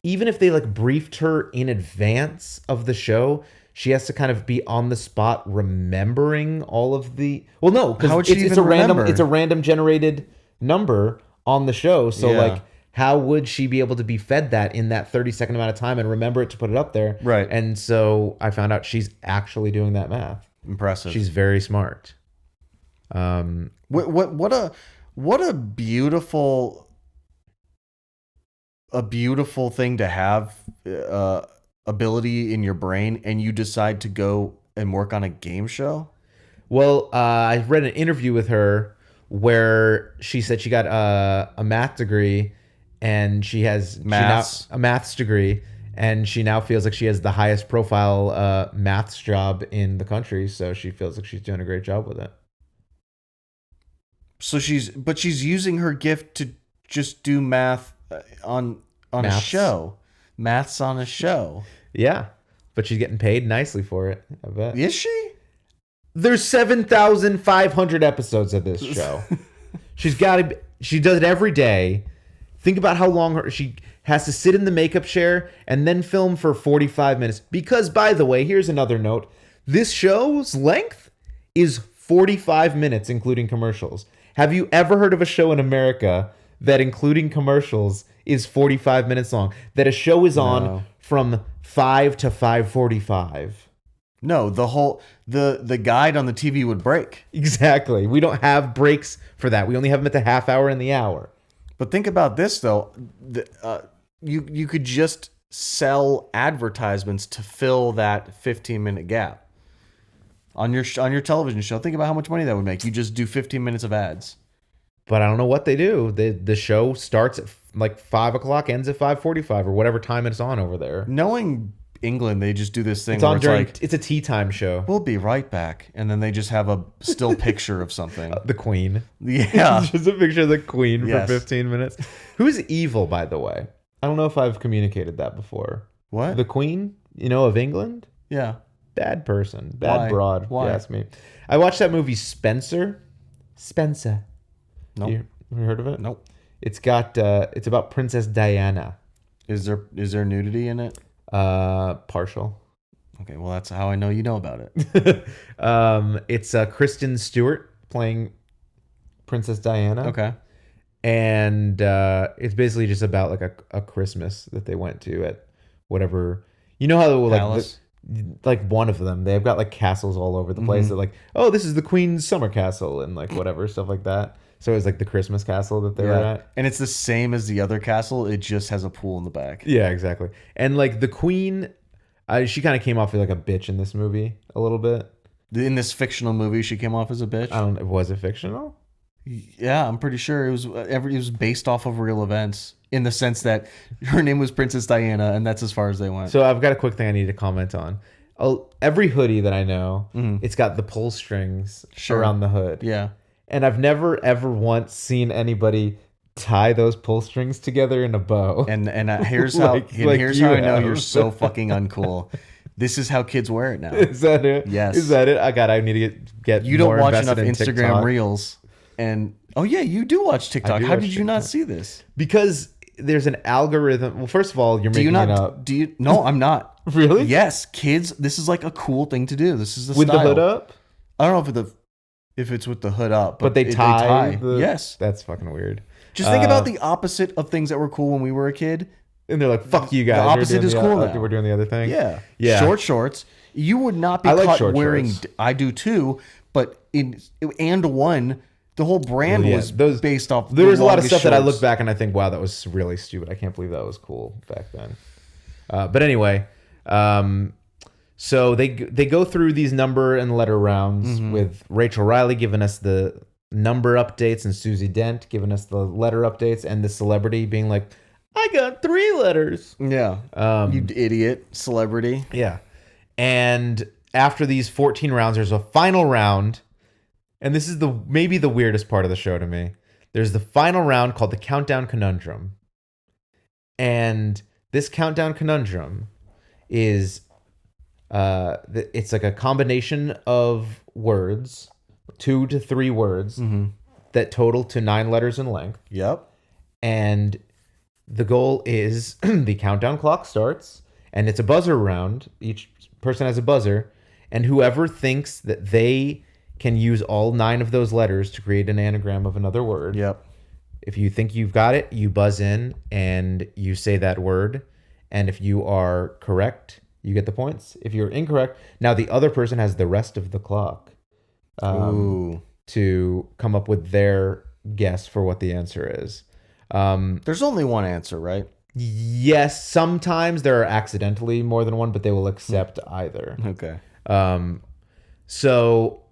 Even if they like briefed her in advance of the show, she has to kind of be on the spot remembering all of the. Well, no, because it's a random generated number on the show. So like, how would she be able to be fed that in that 30-second amount of time and remember it to put it up there? Right. And so I found out she's actually doing that math. Impressive. She's very smart. What a beautiful thing to have ability in your brain, and you decide to go and work on a game show. Well, I read an interview with her where she said she got a math degree, and she has a maths degree, and she now feels like she has the highest profile maths job in the country. So she feels like she's doing a great job with it. So she's using her gift to just do math on a show. Maths on a show. Yeah, but she's getting paid nicely for it, I bet. Is she? There's 7,500 episodes of this show. She does it every day. Think about how long she has to sit in the makeup chair and then film for 45 minutes. Because, by the way, here's another note. This show's length is 45 minutes, including commercials. Have you ever heard of a show in America that, including commercials, is 45 minutes long? That a show is on from 5 to 5:45? No, the guide on the TV would break. Exactly. We don't have breaks for that. We only have them at the half hour and the hour. But think about this, though. You could just sell advertisements to fill that 15-minute gap on your television show. Think about how much money that would make. You just do 15 minutes of ads. But I don't know what they do. The show starts at like 5 o'clock, ends at 5:45 or whatever time it's on over there. Knowing England, they just do this thing it's a tea time show. We'll be right back, and then they just have a still picture of something. The Queen. Yeah. Just a picture of the Queen Yes. for 15 minutes. Who's evil, by the way? I don't know if I've communicated that before. What? The Queen, of England? Yeah. Bad person. Bad broad, Why? if you ask me. I watched that movie Spencer. Nope. You heard of it? Nope. It's about Princess Diana. Is there nudity in it? Partial. Okay, well that's how I know you know about it. It's Kristen Stewart playing Princess Diana. Okay. And it's basically just about like a Christmas that they went to at whatever. You know how Palace? like one of them, they've got like castles all over the place. They're like, oh, this is the Queen's summer castle and like whatever stuff like that. So it was like the Christmas castle that they were at. And it's the same as the other castle. It just has a pool in the back. Yeah, exactly. And like the queen, she kind of came off as like a bitch in this movie a little bit. In this fictional movie, she came off as a bitch. Was it fictional? Yeah, I'm pretty sure it was based off of real events in the sense that her name was Princess Diana, and that's as far as they went. So I've got a quick thing I need to comment on. Every hoodie that I know, it's got the pull strings around the hood. Yeah. And I've never ever once seen anybody tie those pull strings together in a bow. And here's how here's how I know you're so fucking uncool. This is how kids wear it now. Is that it? Yes. Is that it? I need to get You don't more watch invested enough in Instagram TikTok. Reels. And oh yeah, you do watch TikTok. How did you not see this? Because there's an algorithm. Well, first of all, you're making it up. No, I'm not. Really? Yes, kids. This is like a cool thing to do. This is the With style. the hood up? I don't know if it's with the hood up, But they tie. Yes. That's fucking weird. Just think about the opposite of things that were cool when we were a kid. And they're like, "Fuck you guys." The opposite is cool now. We're doing the other thing. Yeah. Yeah. Short shorts. You would not be I like caught short wearing. shorts. I do too. But the whole brand was based off. There was a lot of stuff that I shorts. look back and I think, wow, that was really stupid. I can't believe that was cool back then. But anyway, so they go through these number and letter rounds with Rachel Riley giving us the number updates and Susie Dent giving us the letter updates, and the celebrity being like, "I got 3 letters." Yeah. You idiot celebrity. Yeah. And after these 14 rounds, there's a final round. And this is maybe the weirdest part of the show to me. There's the final round called the Countdown Conundrum. And this Countdown Conundrum is it's like a combination of words, 2 to 3 words that total to 9 letters in length. Yep. And the goal is the countdown clock starts, and it's a buzzer round. Each person has a buzzer, and whoever thinks that they can use all 9 of those letters to create an anagram of another word. Yep. If you think you've got it, you buzz in and you say that word. And if you are correct, you get the points. If you're incorrect, now the other person has the rest of the clock to come up with their guess for what the answer is. There's only one answer, right? Yes, sometimes there are accidentally more than one, but they will accept either. Okay. So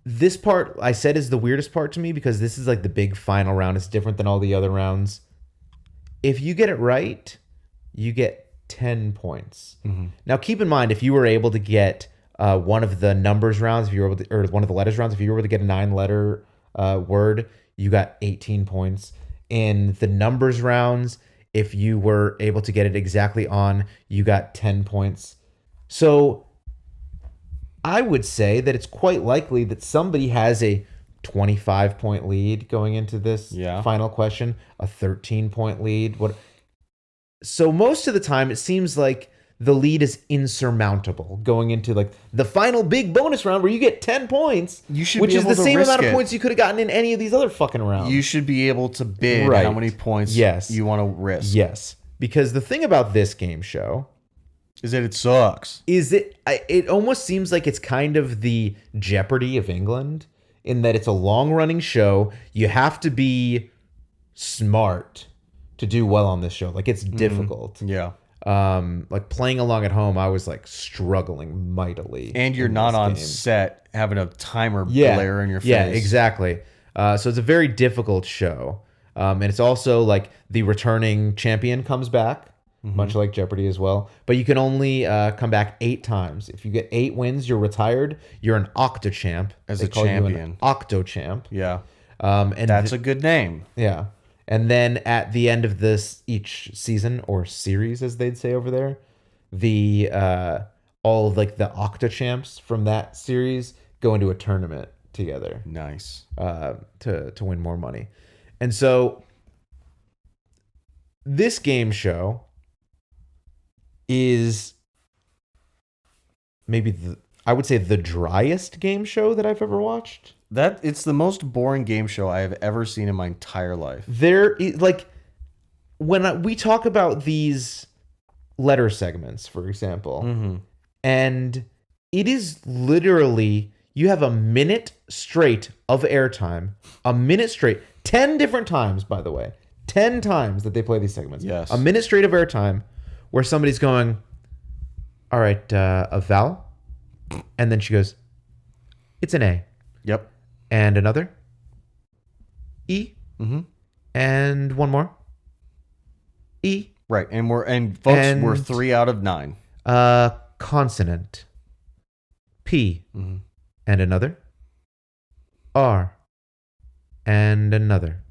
this part I said is the weirdest part to me because this is like the big final round. It's different than all the other rounds. If you get it right, you get 10 points. Now keep in mind, if you were able to get one of the numbers rounds, if you were able to, or one of the letters rounds, if you were able to get a 9-letter word, you got 18 points. In the numbers rounds, if you were able to get it exactly on, you got 10 points. So I would say that it's quite likely that somebody has a 25-point lead going into this final question, a 13-point lead. So most of the time, it seems like the lead is insurmountable going into like the final big bonus round where you get 10 points, which is the same amount of points you could have gotten in any of these other fucking rounds. You should be able to bid how many points you want to risk. Yes. Because the thing about this game show is that it sucks. It almost seems like it's kind of the Jeopardy of England in that it's a long-running show. You have to be smart to do well on this show. Like, it's difficult. Yeah. Like playing along at home, I was like struggling mightily. And you're not on set having a timer blare in your face. Yeah, exactly. So it's a very difficult show. And it's also like the returning champion comes back, much like Jeopardy as well. But you can only come back 8 times. If you get 8 wins, you're retired. You're an octochamp. As they a call champion. you an octochamp. Yeah. And that's a good name. Yeah. And then at the end of each season or series, as they'd say over there, all of like the octochamps from that series go into a tournament together. Nice. To win more money. And so this game show is maybe I would say the driest game show that I've ever watched. It's the most boring game show I have ever seen in my entire life. When we talk about these letter segments, for example, and it is literally You have a minute straight of airtime. A minute straight. 10 different times, by the way. 10 times that they play these segments. Yes. A minute straight of airtime where somebody's going, all right, a vowel. And then she goes, it's an A. Yep. And another. E. Mm-hmm. And one more. E. Right. And we're 3 out of 9. Consonant. P. Mm-hmm. And another. R. And another.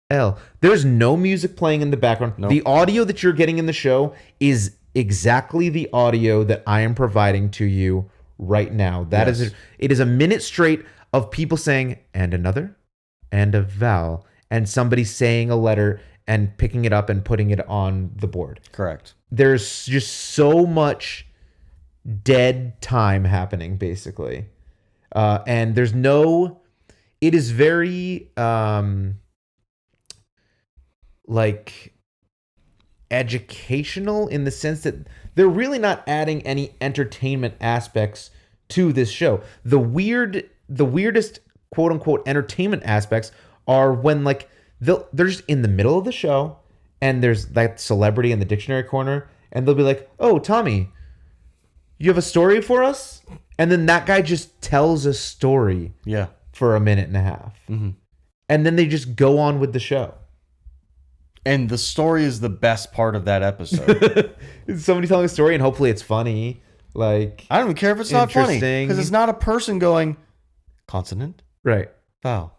L. There's no music playing in the background. Nope. The audio that you're getting in the show is exactly the audio that I am providing to you right now. That is it. It is a minute straight of people saying, and another, and a vowel, and somebody saying a letter and picking it up and putting it on the board. Correct. There's just so much dead time happening, basically. And there's no... It is very... like educational in the sense that they're really not adding any entertainment aspects to this show. The weirdest quote unquote entertainment aspects are when like they're just in the middle of the show and there's that celebrity in the dictionary corner and they'll be like, "Oh, Tommy, you have a story for us?" And then that guy just tells a story for a minute and a half. Mm-hmm. And then they just go on with the show. And the story is the best part of that episode. Somebody telling a story, and hopefully it's funny. Like, I don't even care if it's not funny, because it's not a person going consonant, right? Vowel.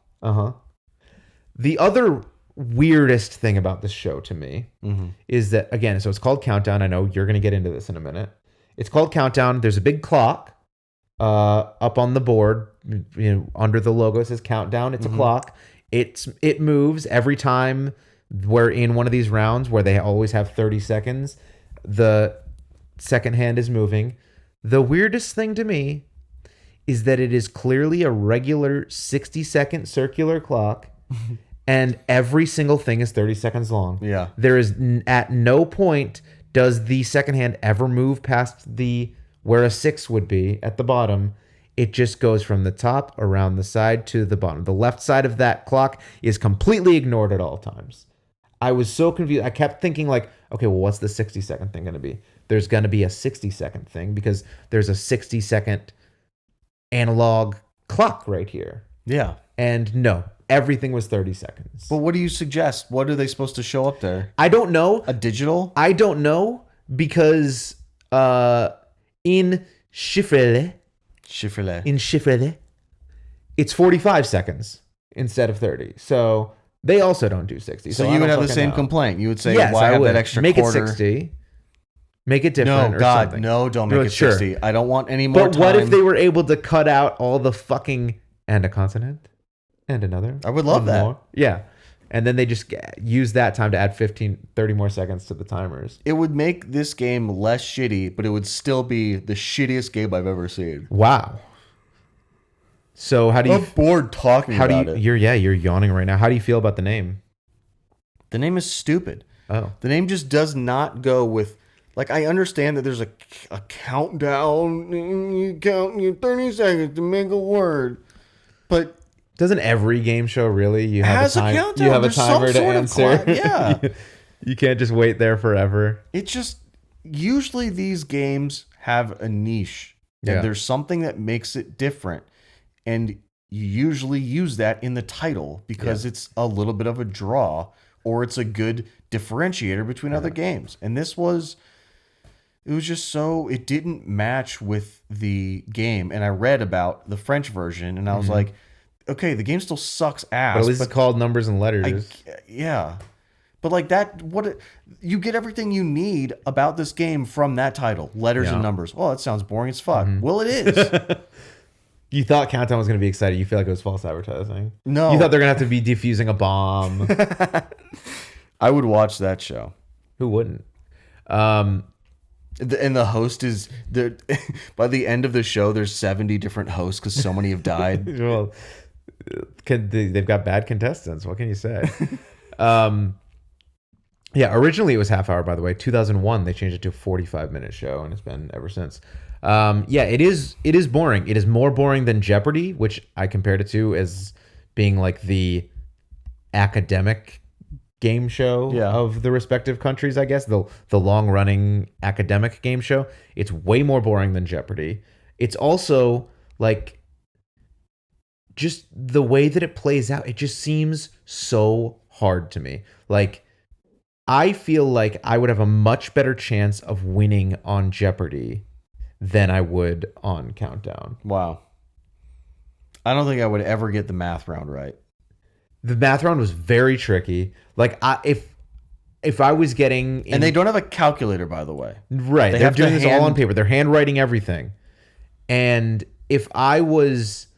The other weirdest thing about this show to me is that, again, so it's called Countdown. I know you're going to get into this in a minute. It's called Countdown. There's a big clock up on the board, under the logo. It says Countdown. It's a clock. It moves every time. We're in one of these rounds where they always have 30 seconds. The second hand is moving. The weirdest thing to me is that it is clearly a regular 60-second circular clock, and every single thing is 30 seconds long. Yeah. There is at no point does the second hand ever move past where a 6 would be at the bottom. It just goes from the top around the side to the bottom. The left side of that clock is completely ignored at all times. I was so confused. I kept thinking like, okay, well, what's the 60-second thing going to be? There's going to be a 60-second thing because there's a 60-second analog clock right here. Yeah. And no, everything was 30 seconds. But what do you suggest? What are they supposed to show up there? I don't know. A digital? I don't know because in Chiffrele, it's 45 seconds instead of 30. So... They also don't do 60. So you would have the same complaint. You would say, yes, why have that extra make quarter? Make it 60. Make it different. No, or God, something. no, don't make it 60. I don't want any more But time. what if they were able to cut out all the fucking and a consonant and another? I would love that. More? Yeah. And then they just use that time to add 30 more seconds to the timers. It would make this game less shitty, but it would still be the shittiest game I've ever seen. Wow. So how do you... I'm bored talking about it. You're yawning right now. How do you feel about the name? The name is stupid. Oh. The name just does not go with... Like, I understand that there's a countdown. You count 30 seconds to make a word. But... Doesn't every game show really? You have a time. Countdown. You have There's a timer to answer. Yeah. You can't just wait there forever. It's just... Usually these games have a niche. And there's something that makes it different. And you usually use that in the title because it's a little bit of a draw or it's a good differentiator between other games. And it was just so, it didn't match with the game. And I read about the French version and I was like, okay, the game still sucks ass. But at least it's called Numbers and Letters. Yeah. But like that, you get everything you need about this game from that title, letters and numbers. Oh, that sounds boring as fuck. Well, it is. You thought Countdown was going to be exciting. You feel like it was false advertising. No. You thought they're going to have to be defusing a bomb. I would watch that show. Who wouldn't? And the host is... by the end of the show, there's 70 different hosts because so many have died. Well, they've got bad contestants. What can you say? Yeah, originally it was half hour, by the way. 2001, they changed it to a 45-minute show, and it's been ever since. Yeah, it is boring. It is more boring than Jeopardy, which I compared it to as being like the academic game show of the respective countries, I guess. The long-running academic game show. It's way more boring than Jeopardy. It's also like just the way that it plays out, it just seems so hard to me. Like, I feel like I would have a much better chance of winning on Jeopardy than I would on Countdown. Wow. I don't think I would ever get the math round right. The math round was very tricky. Like, if I was getting... And they don't have a calculator, by the way. Right. They're doing this all on paper. They're handwriting everything. And if I was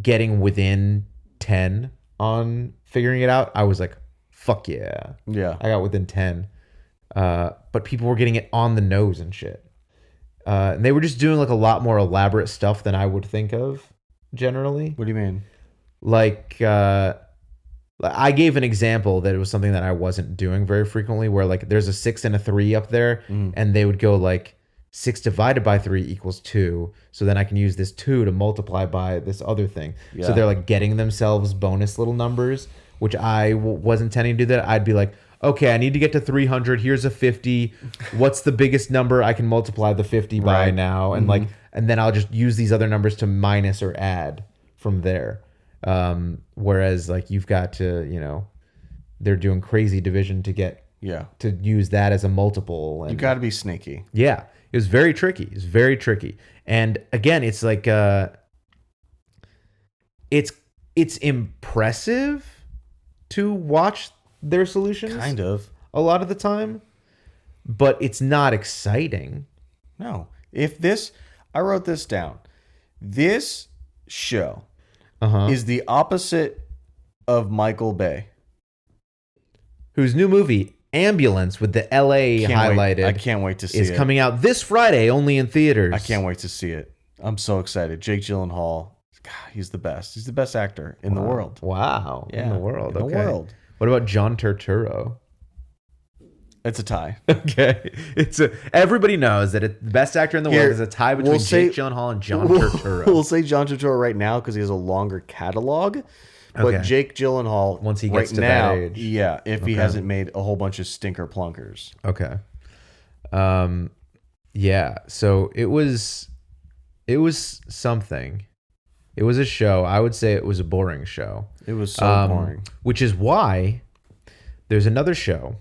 getting within 10 on figuring it out, I was like, fuck yeah. Yeah. I got within 10. But people were getting it on the nose and shit. And they were just doing like a lot more elaborate stuff than I would think of generally. What do you mean? Like, I gave an example that it was something that I wasn't doing very frequently, where like there's a 6 and a 3 up there, and they would go like 6 divided by 3 equals 2. So then I can use this 2 to multiply by this other thing. Yeah. So they're like getting themselves bonus little numbers, which I wasn't intending to do that. I'd be like, okay, I need to get to 300. Here's a 50. What's the biggest number I can multiply the 50 by now? And like, and then I'll just use these other numbers to minus or add from there. Whereas like you've got to, you know, they're doing crazy division to get to use that as a multiple. And you got to be sneaky. Yeah. It was very tricky. It's very tricky. And again, it's like it's impressive to watch their solutions. Kind of. A lot of the time. But it's not exciting. No. I wrote this down. This show is the opposite of Michael Bay, whose new movie Ambulance with the LA highlighted. I can't wait to see it. Is coming out this Friday, only in theaters. I can't wait to see it. I'm so excited. Jake Gyllenhaal, God, he's the best. He's the best actor in the world. Wow. Yeah, in the world. In the world. What about John Turturro? It's a tie. Okay. Everybody knows that the best actor in the world is a tie between Jake Gyllenhaal and John Turturro. We'll say John Turturro right now because he has a longer catalog. But Jake Gyllenhaal, once he gets right to now, that age. Yeah, if he hasn't made a whole bunch of stinker plunkers. Okay. Yeah. So it was something. It was a show. I would say it was a boring show. It was so boring. Which is why there's another show,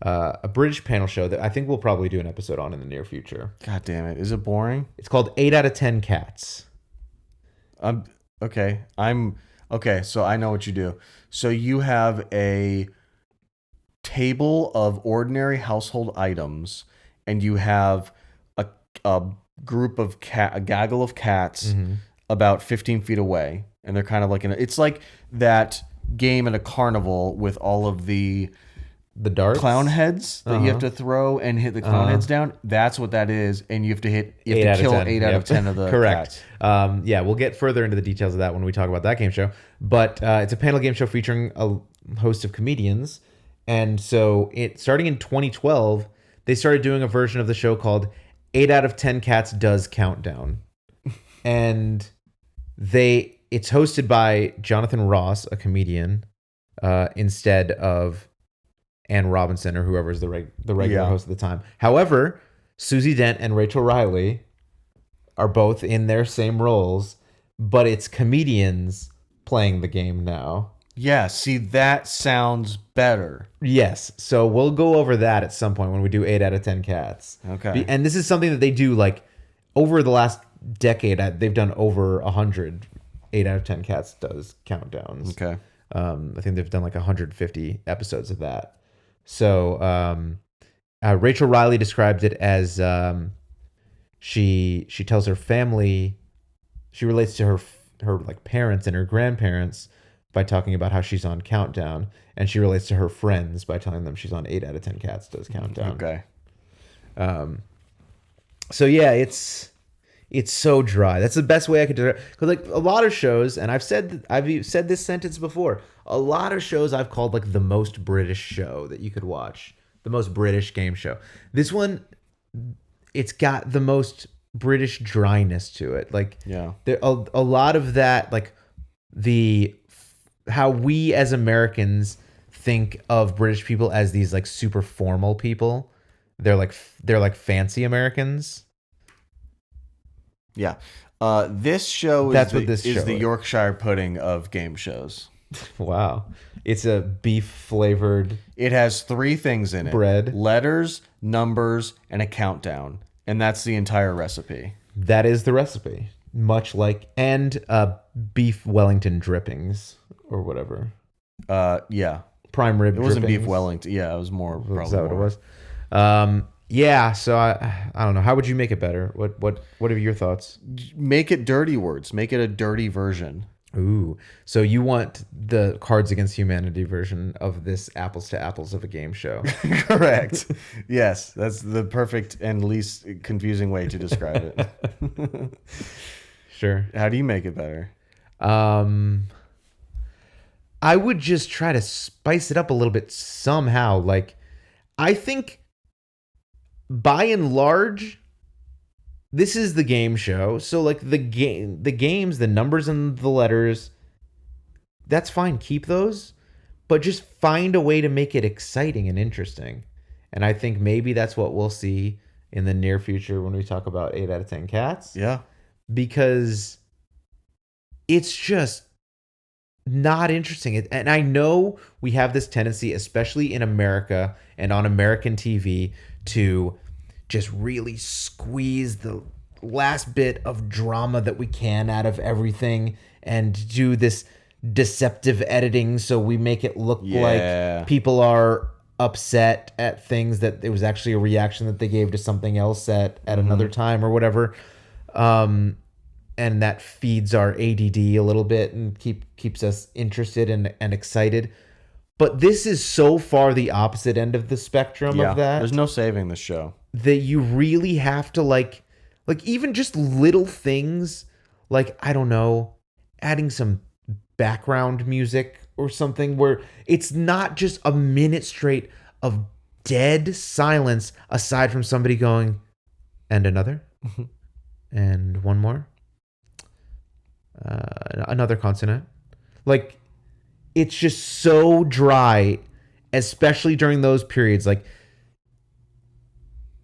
a British panel show that I think we'll probably do an episode on in the near future. God damn it. Is it boring? It's called 8 out of 10 Cats. Okay, so I know what you do. So you have a table of ordinary household items, and you have a group of a gaggle of cats about 15 feet away, and they're kind of like it's like that game at a carnival with all of the darts? Clown heads that you have to throw and hit the clown heads down. That's what that is, and you have to kill 8 out of 10 of the correct cats. Yeah, we'll get further into the details of that when we talk about that game show, but it's a panel game show featuring a host of comedians. And so starting in 2012, they started doing a version of the show called 8 out of 10 Cats Does Countdown. And it's hosted by Jonathan Ross, a comedian, instead of Ann Robinson or whoever's the regular host at the time. However, Susie Dent and Rachel Riley are both in their same roles, but it's comedians playing the game now. Yeah, see, that sounds better. Yes, so we'll go over that at some point when we do 8 out of 10 Cats. Okay. And this is something that they do like over the last decade. They've done over 100 8 out of 10 Cats Does Countdowns. Okay. I think they've done like 150 episodes of that. So Rachel Riley described it as she tells her family, she relates to her like parents and her grandparents by talking about how she's on Countdown, and she relates to her friends by telling them she's on 8 out of 10 Cats Does Countdown. Okay. So yeah, it's so dry. That's the best way I could do it. Because like a lot of shows, and I've said this sentence before. A lot of shows I've called like the most British show that you could watch. the most British game show. This one, it's got the most British dryness to it. Like, there a lot of that, like how we as Americans think of British people as these like super formal people. They're like fancy Americans. Yeah. This show is the Yorkshire pudding of game shows. Wow. It's a beef flavored. It has 3 things in it: bread, letters, numbers, and a countdown. And that's the entire recipe. That is the recipe. Much like, and beef Wellington drippings or whatever. Yeah. Prime rib. It wasn't beef Wellington. Yeah, it was more. Is that what it was? Yeah. So I don't know. How would you make it better? What are your thoughts? Make it dirty words. Make it a dirty version. Ooh. So you want the Cards Against Humanity version of this apples to apples of a game show? Correct. Yes, that's the perfect and least confusing way to describe it. Sure. How do you make it better? I would just try to spice it up a little bit somehow. Like, I think by and large, this is the game show. So like the games, the numbers and the letters, that's fine. Keep those, but just find a way to make it exciting and interesting. And I think maybe that's what we'll see in the near future when we talk about 8 out of 10 cats. Yeah. Because it's just not interesting. And I know we have this tendency, especially in America and on American TV, to just really squeeze the last bit of drama that we can out of everything and do this deceptive editing so we make it look like people are upset at things that it was actually a reaction that they gave to something else at another time or whatever. And that feeds our ADD a little bit and keeps us interested and excited. But this is so far the opposite end of the spectrum of that. There's no saving this show. That you really have to like even just little things, like, I don't know, adding some background music or something where it's not just a minute straight of dead silence aside from somebody going, and another, and one more, another consonant. Like, it's just so dry, especially during those periods. Like,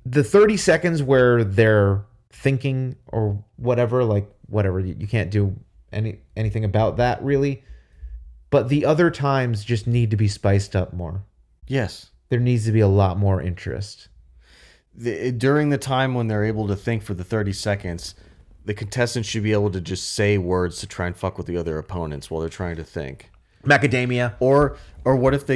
the 30 seconds where they're thinking or whatever, like, whatever, you can't do anything about that really. But the other times just need to be spiced up more. Yes. There needs to be a lot more interest. During the time when they're able to think for the 30 seconds, the contestants should be able to just say words to try and fuck with the other opponents while they're trying to think. Macadamia. Or what if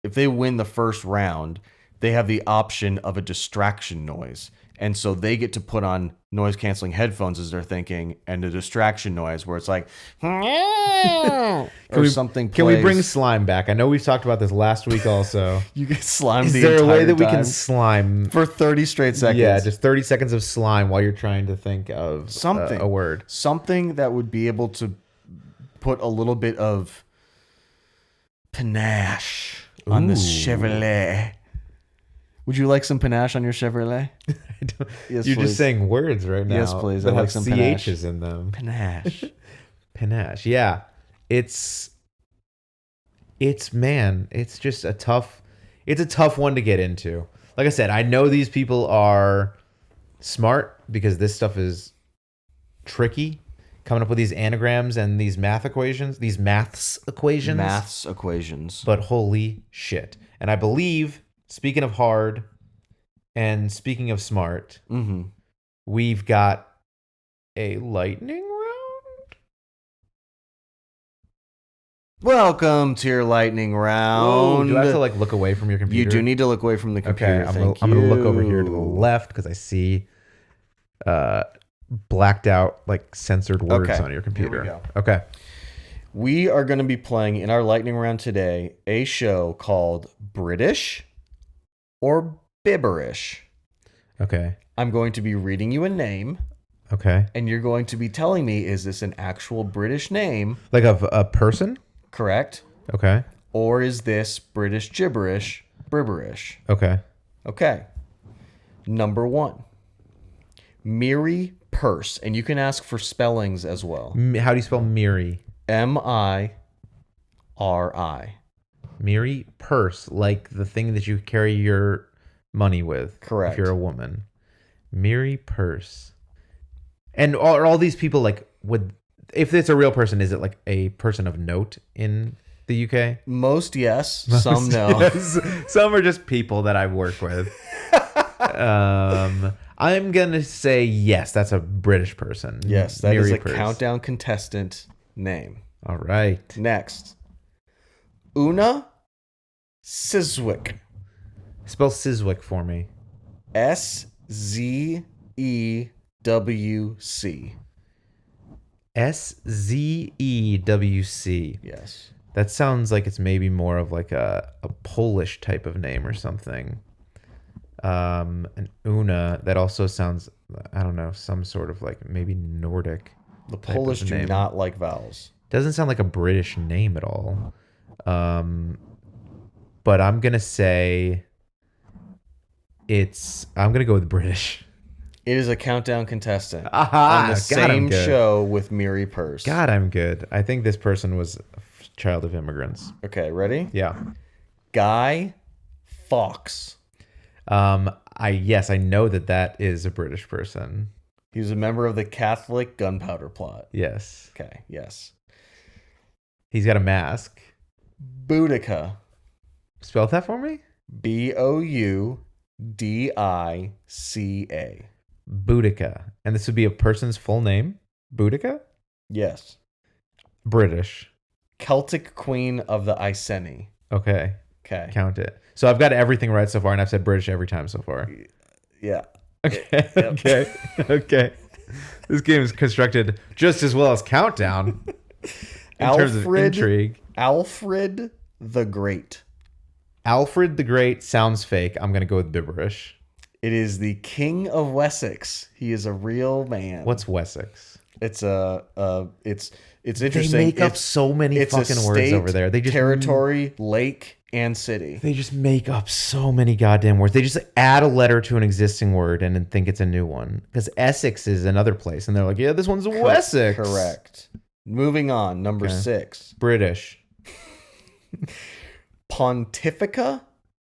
if they win the first round, they have the option of a distraction noise. And so they get to put on noise canceling headphones as they're thinking, and a distraction noise where it's like, something plays. Can we bring slime back? I know we've talked about this last week also. You get slime Is the there a entire way that we time can slime for 30 straight seconds? Yeah, just 30 seconds of slime while you're trying to think of something, a word. Something that would be able to put a little bit of panache on the Chevrolet. Would you like some panache on your Chevrolet? Yes, you're just saying words right now. Yes, please. That I like have some CHs in them. Panache. Panache. Yeah. It's just a tough one to get into. Like I said, I know these people are smart because this stuff is tricky. Coming up with these anagrams and these maths equations. But holy shit. And I believe, speaking of hard and speaking of smart, we've got a lightning round. Welcome to your lightning round. Do I have to look away from your computer? You do need to look away from the computer. Okay, I'm going to look over here to the left because I see blacked out censored words on your computer. Here we go. Okay. We are going to be playing in our lightning round today a show called British or Bibberish. Okay. I'm going to be reading you a name. Okay. And you're going to be telling me, is this an actual British name? Like of a person? Correct. Okay. Or is this British gibberish, bribberish? Okay. Okay. Number 1. Miri Purse. And you can ask for spellings as well. How do you spell Miri? Miri. Miri purse, like the thing that you carry your money with. Correct. If you're a woman. Miri purse. And are all these people like, if it's a real person, is it like a person of note in the UK? Most, yes. Some, no. Yes. Some are just people that I work with. I'm going to say yes, that's a British person. Yes, that Miri is a purse. countdown contestant name. All right. Next. Una Sizwick. Spell Sizwick for me. SZEWC. SZEWC. Yes. That sounds like it's maybe more of like a Polish type of name or something. An Una, that also sounds, I don't know, some sort of like maybe Nordic. The Polish do name. not like vowels. Doesn't sound like a British name at all. But I'm going to say I'm going to go with British. It is a countdown contestant Aha, on the God, same I'm good. show with Miri Purse. God, I'm good. I think this person was a child of immigrants. Okay, ready? Yeah. Guy Fawkes. Yes, I know that is a British person. He was a member of the Catholic Gunpowder Plot. Yes. Okay, yes. He's got a mask. Boudica. Spell that for me? Boudica. Boudica. And this would be a person's full name? Boudica? Yes. British. Celtic Queen of the Iceni. Okay. Okay. Count it. So I've got everything right so far, and I've said British every time so far. Yeah. Okay. Yep. Okay. Okay. This game is constructed just as well as Countdown in terms of intrigue. Alfred the Great. Alfred the Great sounds fake. I'm going to go with Bibberish. It is the King of Wessex. He is a real man. What's Wessex? It's interesting. They make up so many fucking words over there. They just territory, lake, and city. They just make up so many goddamn words. They just add a letter to an existing word and then think it's a new one. Because Essex is another place, and they're like, yeah, this one's Wessex. Correct. Moving on, number 6. British. Pontifica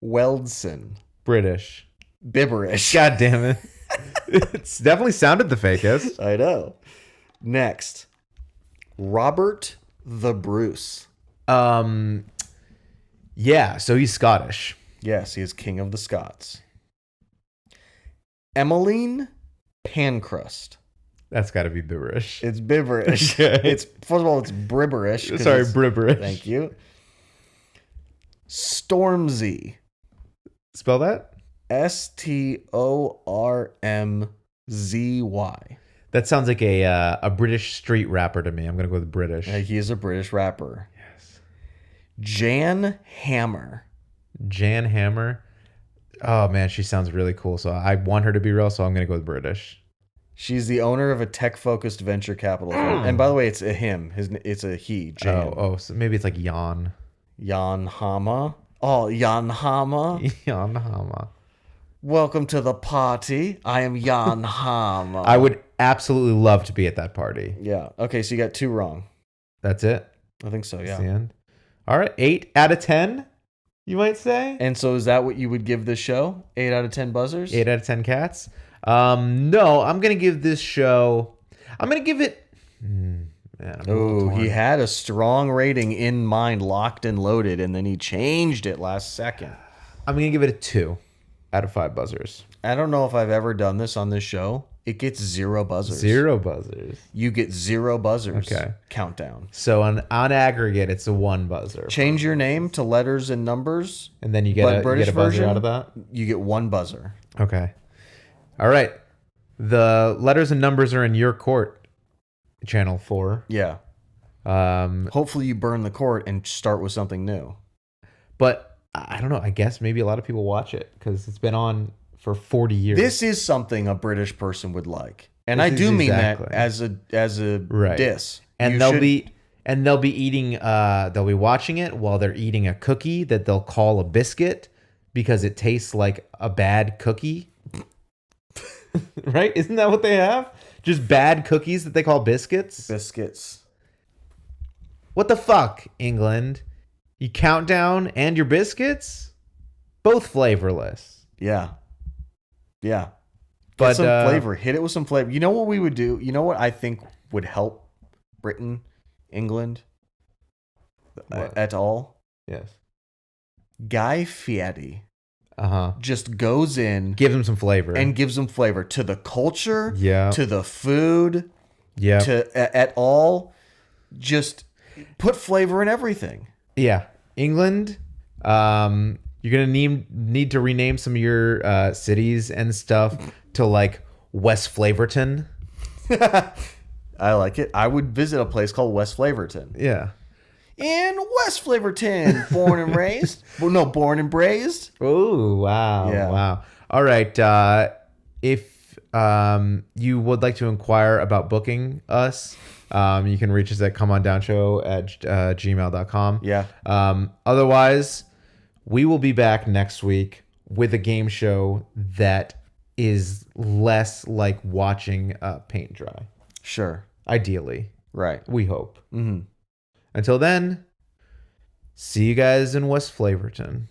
Weldson. British. Bibberish. God damn it. It's definitely sounded the fakest. I know. Next. Robert the Bruce. Yeah, so he's Scottish. Yes, he is King of the Scots. Emmeline Pancrust. That's got to be Bibberish. It's Bibberish. Okay. It's first of all, it's Bribberish. Sorry, Bribberish. Thank you. Stormzy. Spell that? Stormzy. That sounds like a British street rapper to me. I'm going to go with British. He is a British rapper. Yes. Jan Hammer. Jan Hammer. Oh, man, she sounds really cool. So I want her to be real, so I'm going to go with British. She's the owner of a tech-focused venture capital firm. And by the way, it's a him. It's a he, Jan. Oh, so maybe it's like Jan. Jan Hammer. Oh, Jan Hammer. Jan Hammer. Welcome to the party. I am Jan Hammer. I would absolutely love to be at that party. Yeah. Okay, so you got 2 wrong. That's it? I think so, That's yeah. the end. All right, 8 out of 10, you might say? And so is that what you would give this show? 8 out of 10 buzzers? 8 out of 10 cats? No, I'm going to give this show... I'm going to give it... Oh, he had a strong rating in mind, locked and loaded, and then he changed it last second. I'm going to give it a 2 out of 5 buzzers. I don't know if I've ever done this on this show. It gets 0 buzzers. 0 buzzers. You get 0 buzzers. Okay. Countdown. So on aggregate, it's a 1 buzzer. Change your name to letters and numbers. And then you get a buzzer version, out of that? You get 1 buzzer. Okay. All right. The letters and numbers are in your court. Channel 4. Yeah. Hopefully you burn the court and start with something new. But I don't know. I guess maybe a lot of people watch it because it's been on for 40 years. This is something a British person would like. And This I is do mean exactly. that as a Right. diss. And You they'll should- be and they'll be watching it while they're eating a cookie that they'll call a biscuit because it tastes like a bad cookie. Right? Isn't that what they have? Just bad cookies that they call biscuits? Biscuits. What the fuck, England? You Countdown and your biscuits? Both flavorless. Yeah. Yeah. But Get some flavor. Hit it with some flavor. You know what we would do? You know what I think would help Britain, England at all? Yes. Guy Fieri Uh-huh. just goes in, Give them some flavor. and gives them flavor to the culture, Yeah. to the food, Yeah. at all. Just put flavor in everything. Yeah. England, you're going to need to rename some of your cities and stuff to like West Flavorton. I like it. I would visit a place called West Flavorton. Yeah. In West Flavorton, born and raised. Well, no, born and braised. Oh, wow. Yeah. Wow. All right. If you would like to inquire about booking us, you can reach us at comeondownshow@gmail.com. Yeah. Otherwise, we will be back next week with a game show that is less like watching paint dry. Sure. Ideally. Right. We hope. Mm-hmm. Until then, see you guys in West Flavorton.